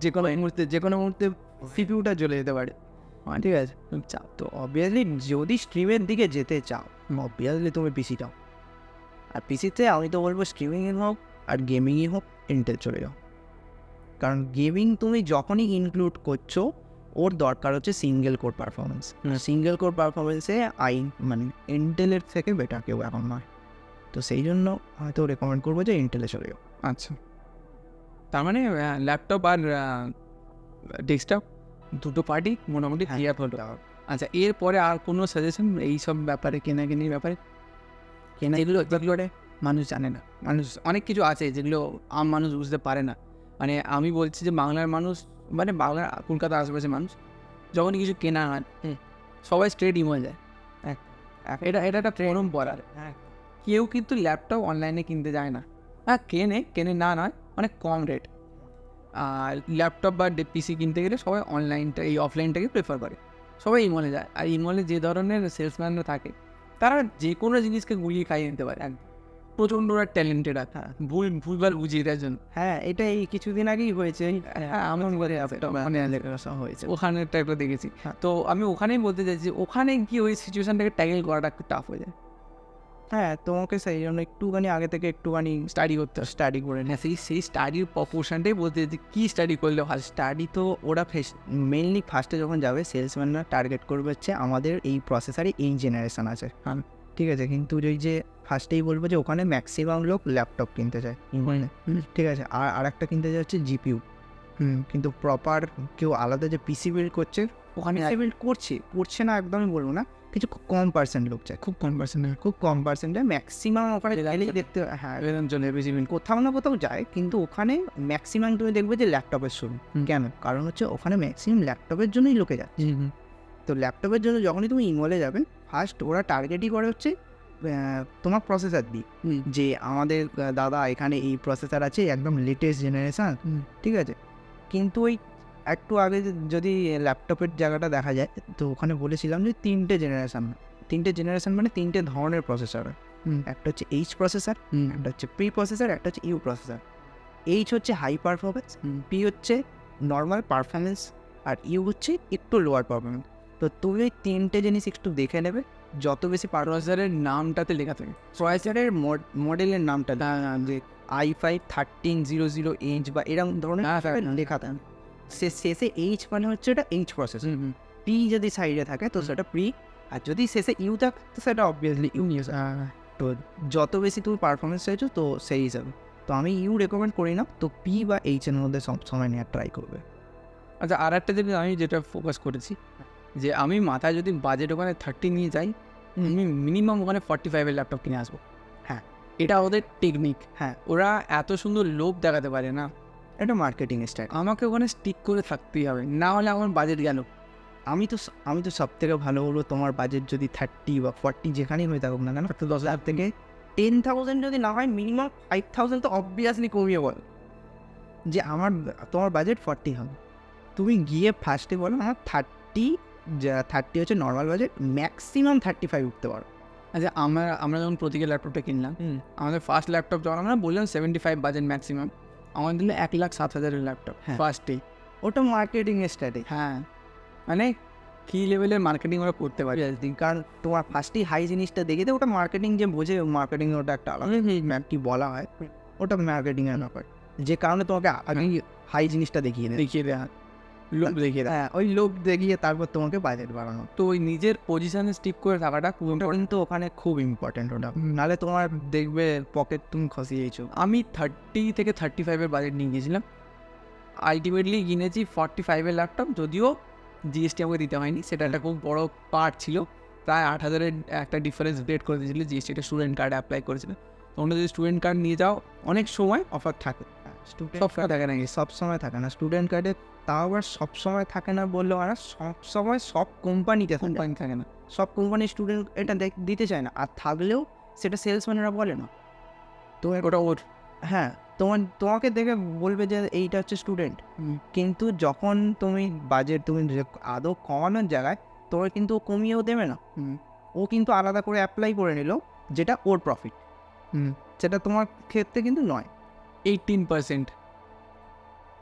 যে কোনো মুহূর্তে সিপিউটা চলে যেতে পারে, ঠিক আছে, চাও তো অবভিয়াসলি যদি স্ট্রিমের দিকে যেতে চাও, অবভিয়াসলি তুমি পিসি চাও, আর পিসিতে আমি তো বলবো স্ট্রিমিংই হোক আর গেমিংই হোক ইন্টেল চলে যাও, কারণ গেমিং তুমি যখনই ইনক্লুড করছো ওর দরকার হচ্ছে single core performance, single core পারফরমেন্সে মানে ইন্টেলের থেকে বেটার কেউ এখন নয়, তো সেই জন্য হয়তো রেকমেন্ড করবো যে ইন্টেলে চলে যাও। আচ্ছা, তার মানে ল্যাপটপ আর ডেস্কটপ দুটো পার্টি মোটামুটি ক্লিয়ার হলো। আচ্ছা, এরপরে আর কোনো সাজেশন এইসব ব্যাপারে, কেনাকানির ব্যাপারে? যেগুলো মানুষ জানে না, মানুষ অনেক কিছু আছে যেগুলো আম মানুষ বুঝতে পারে না, মানে আমি বলছি যে বাংলার মানুষ, মানে বাংলা কলকাতা আশেপাশে মানুষ যখনই কিছু কেনা হয় সবাই স্ট্রেট ইমো যায়, এটা একটা পরম্পরা, কেউ কিন্তু ল্যাপটপ অনলাইনে কিনতে যায় না। হ্যাঁ, কেনে না নয়, অনেক কম রেট। আর ল্যাপটপ বা পিসি কিনতে গেলে সবাই এই অফলাইনটাকে প্রেফার করে। সবাই ইমলে যায়। আর ইমলে যে ধরনের সেলসম্যানরা থাকে, তারা যে কোনো জিনিসকে গুলিয়ে খাইয়ে নিতে পারে একদম। প্রচণ্ড ওরা ট্যালেন্টেড আর ভুলভাল বুঝিয়ে দেওয়ার জন্য। হ্যাঁ, এটা এই কিছুদিন আগেই হয়েছে। হ্যাঁ, আমার মনে আছে, মানে হয়েছে। ওখানে টাইপের দেখেছি। তো আমি ওখানেই বলতে চাইছি, ওখানে গিয়ে ওই সিচুয়েশনটাকে ট্যাকেল করাটা একটু টাফ হয়ে যায়। হ্যাঁ, তোমাকে সেই জন্য একটুখানি আগে থেকে একটুখানি স্টাডি করে হ্যাঁ, সেই স্টাডির প্রপোর্শনটাই বলতে চাইছি, কী স্টাডি করলে ভালো। স্টাডি তো ওরা মেনলি ফার্স্টে যখন যাবে সেলসম্যানরা টার্গেট করবে হচ্ছে আমাদের এই প্রসেসরে এই জেনারেশন আছে। হ্যাঁ, ঠিক আছে, কিন্তু ওই যে ফার্স্টেই বলবো যে ওখানে ম্যাক্সিমাম লোক ল্যাপটপ কিনতে চায়। ঠিক আছে, আর একটা কিনতে চায় হচ্ছে জিপিইউ। কিন্তু প্রপার কেউ আলাদা যে পিসি বিল্ড করছে, ওখানে বিল্ড করছে না একদমই বলবো না, কিছু কম পার্সেন্ট লোক চায়, খুব কম খুব কম পার্সেন্টে। ম্যাক্সিমাম ওখানে গেলেই দেখতে, হ্যাঁ চলে বেশি কোথাও না কোথাও যায়, কিন্তু ওখানে ম্যাক্সিমাম তুমি দেখবে যে ল্যাপটপের শুরু। কেন? কারণ হচ্ছে ওখানে ম্যাক্সিমাম ল্যাপটপের জন্যই লোকে যায়। তো ল্যাপটপের জন্য যখনই তুমি ইনভলে যাবে, ফার্স্ট ওরা টার্গেটই করে হচ্ছে তোমার প্রসেসর দিয়ে, যে আমাদের দাদা এখানে এই প্রসেসর আছে একদম লেটেস্ট জেনারেশান। ঠিক আছে, কিন্তু ওই একটু আগে যদি ল্যাপটপের জায়গাটা দেখা যায়, তো ওখানে বলেছিলাম যে তিনটে জেনারেশান মানে তিনটে ধরনের প্রসেসর। একটা হচ্ছে এইচ প্রসেসর, একটা হচ্ছে প্রি প্রসেসর, একটা হচ্ছে ইউ প্রসেসর। এইচ হচ্ছে হাই পারফরমেন্স, পি হচ্ছে নর্মাল পারফরমেন্স, আর ইউ হচ্ছে একটু লোয়ার পারফরমেন্স। তো তুমি ওই তিনটে জিনিস একটু দেখে নেবে, যত বেশি প্রসেসরের নামটাতে লেখা থাকে, প্রসেসরের মডেলের নামটা, যে i5-1300H বা এরকম ধরনের লেখা থাকে। শেষে এইচ মানে হচ্ছে এটা এইচ প্রসেস, পি যদি সাইডে থাকে তো সেটা প্রি, আর যদি শেষে ইউ থাকে তো সেটা অবভিয়াসলি ইউ। তো যত বেশি তুমি পারফরমেন্স চাইছো তো সেই হিসাবে তো আমি ইউ রেকমেন্ড করি না, তো পি বা এইচের মধ্যে সব সময় নেওয়ার ট্রাই করবে। আচ্ছা, আর একটা জিনিস আমি যেটা ফোকাস করেছি, যে আমি মাথায় যদি বাজেট ওখানে 30 নিয়ে যাই, আমি মিনিমাম ওখানে 45-এর ল্যাপটপ কিনে আসবো। হ্যাঁ, এটা ওদের টেকনিক। হ্যাঁ, ওরা এত সুন্দর লোভ দেখাতে পারে না, এটা মার্কেটিং স্টাইল। আমাকে ওখানে স্টিক করে থাকতেই হবে, না হলে আমার বাজেট গেল। আমি তো সব থেকে ভালো বলবো, তোমার বাজেট যদি 30 বা 40 যেখানেই হয়ে থাকুক না কেন, 10 লাখ থেকে 10,000 যদি না হয়, মিনিমাম 5,000 তো অবভিয়াসলি কমিয়ে বল যে তোমার বাজেট 40 হবে। তুমি গিয়ে ফার্স্টে বলো আমার 30 হচ্ছে নর্মাল বাজেট, ম্যাক্সিমাম 35 উঠতে পারো। আচ্ছা, আমরা যখন প্রতীকের ল্যাপটপটা কিনলাম, আমাদের ফার্স্ট ল্যাপটপ যখন আমরা বললাম 75 বাজেট ম্যাক্সিমাম, আমাদের দিল 1,07,000-এর ল্যাপটপ ফার্স্টেই। ওটা মার্কেটিং স্ট্র্যাটেজি। হ্যাঁ, মানে কী লেভেলের মার্কেটিং ওরা করতে পারে। কারণ তোমার ফার্স্টেই হাই জিনিসটা দেখে দেয়, ওটা মার্কেটিং যে বোঝে, মার্কেটিং ওটা একটা আলাদা কি বলা হয়, ওটা মার্কেটিংয়ের ব্যাপার, যে কারণে তোমাকে আগেই হাই জিনিসটা দেখিয়ে দেয়, লোভ দেখিয়ে দেয়। হ্যাঁ, ওই লোক দেখিয়ে তারপর তোমাকে বাজেট বাড়ানো। তো ওই নিজের পজিশনে স্টিক করে থাকাটা খুব কিন্তু ওখানে খুব ইম্পর্টেন্ট ওটা, নাহলে তোমার দেখবে পকেট তুমি খসিয়েছো। আমি 30 থেকে 35-এর বাজেট নিয়ে গিয়েছিলাম, আলটিমেটলি কিনেছি 45-এর ল্যাপটপ, যদিও জিএসটি আমাকে দিতে হয়নি, সেটা একটা খুব বড় পার্ট ছিল। প্রায় 8,000-এর একটা ডিফারেন্স রেট করে দিয়েছিল, জিএসটিটা স্টুডেন্ট কার্ডে অ্যাপ্লাই করেছিল। তোমরা যদি স্টুডেন্ট কার্ড নিয়ে যাও, অনেক সময় অফার থাকে, সব থাকে না, সব সময় থাকে না স্টুডেন্ট কার্ডে, তাও আবার সব সময় থাকে না বললেও আর সব সময় সব কোম্পানিতে থাকে না, সব কোম্পানি স্টুডেন্ট এটা দিতে চায় না, আর থাকলেও সেটা সেলসম্যানেরা বলে না। তো ওটা ওর, হ্যাঁ, তোমাকে দেখে বলবে যে এইটা হচ্ছে স্টুডেন্ট, কিন্তু যখন তুমি বাজেট তুমি আদৌ কমানোর জায়গায় তোমার কিন্তু ও কমিয়েও দেবে না, ও কিন্তু আলাদা করে অ্যাপ্লাই করে নিল, যেটা ওর প্রফিট, সেটা তোমার ক্ষেত্রে কিন্তু নয়। 18%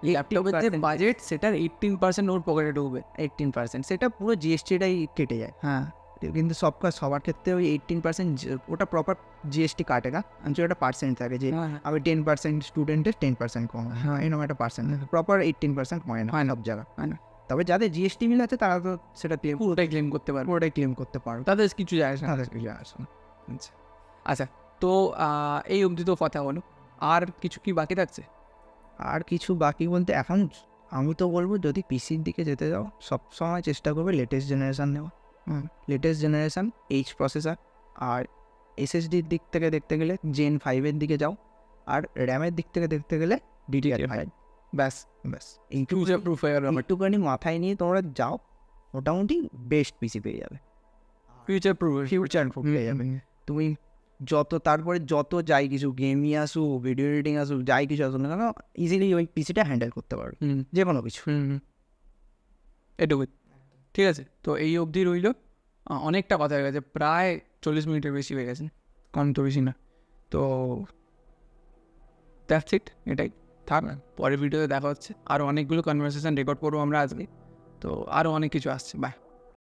ল্যাপটপের যে বাজেট, সেটার 18% ওর পকেটে ঢুকবে। 18% সেটা পুরো জিএসটিটাই কেটে যায়। হ্যাঁ, কিন্তু সবার ক্ষেত্রে ওই 18% ওটা প্রপার জিএসটি কাটে না, একটা পার্সেন্ট থাকে যে আমি 10% স্টুডেন্টের 10% কম, হ্যাঁ এরকম একটা পার্সেন্ট প্রপার 18% হয় না সব জায়গা। তবে যাদের জিএসটি মিল আছে তারা তো সেটা পুরোটাই ক্লেম করতে পারবে, তাদের কিছু যায় না। আচ্ছা, তো এই অবধি তো কথা হলো, আর কিছু কি বাকি থাকছে? আর কিছু বাকি বলতে এখন আমি তো বলবো, যদি পিসির দিকে যেতে যাও সবসময় চেষ্টা করবে লেটেস্ট জেনারেশান নেওয়া। লেটেস্ট জেনারেশান এইচ প্রসেসর, আর এসএসডির দিক থেকে দেখতে গেলে জেন 5-এর দিকে যাও, আর র্যামের দিক থেকে দেখতে গেলে DDR5। ব্যাস ফিউচার প্রুফ হয়ে গেল। একটুখানি মাথায় নিয়ে তোমরা যাও, মোটামুটি বেস্ট পিসি পেয়ে যাবে, ফিউচার প্রুফ পেয়ে যাবে। তুমি তারপরে যত যাই কিছু গেমই আসুক, ভিডিও এডিটিং আসুক, যাই কিছু আসুক না কেন, ইজিলি ওই পিসিটা হ্যান্ডেল করতে পারবে যে কোনো কিছু। এটুকুই, ঠিক আছে। তো এই অবধি রইল, অনেকটা কথা হয়ে গেছে, প্রায় 40 মিনিটের বেশি হয়ে গেছে, কম তো বেশি না। তো দ্যাটস ইট, এটাই থাক। পরের ভিডিওতে দেখা হচ্ছে, আরও অনেকগুলো কনভারসেশন রেকর্ড করবো আমরা আজকে, তো আরও অনেক কিছু আসছে। বাই।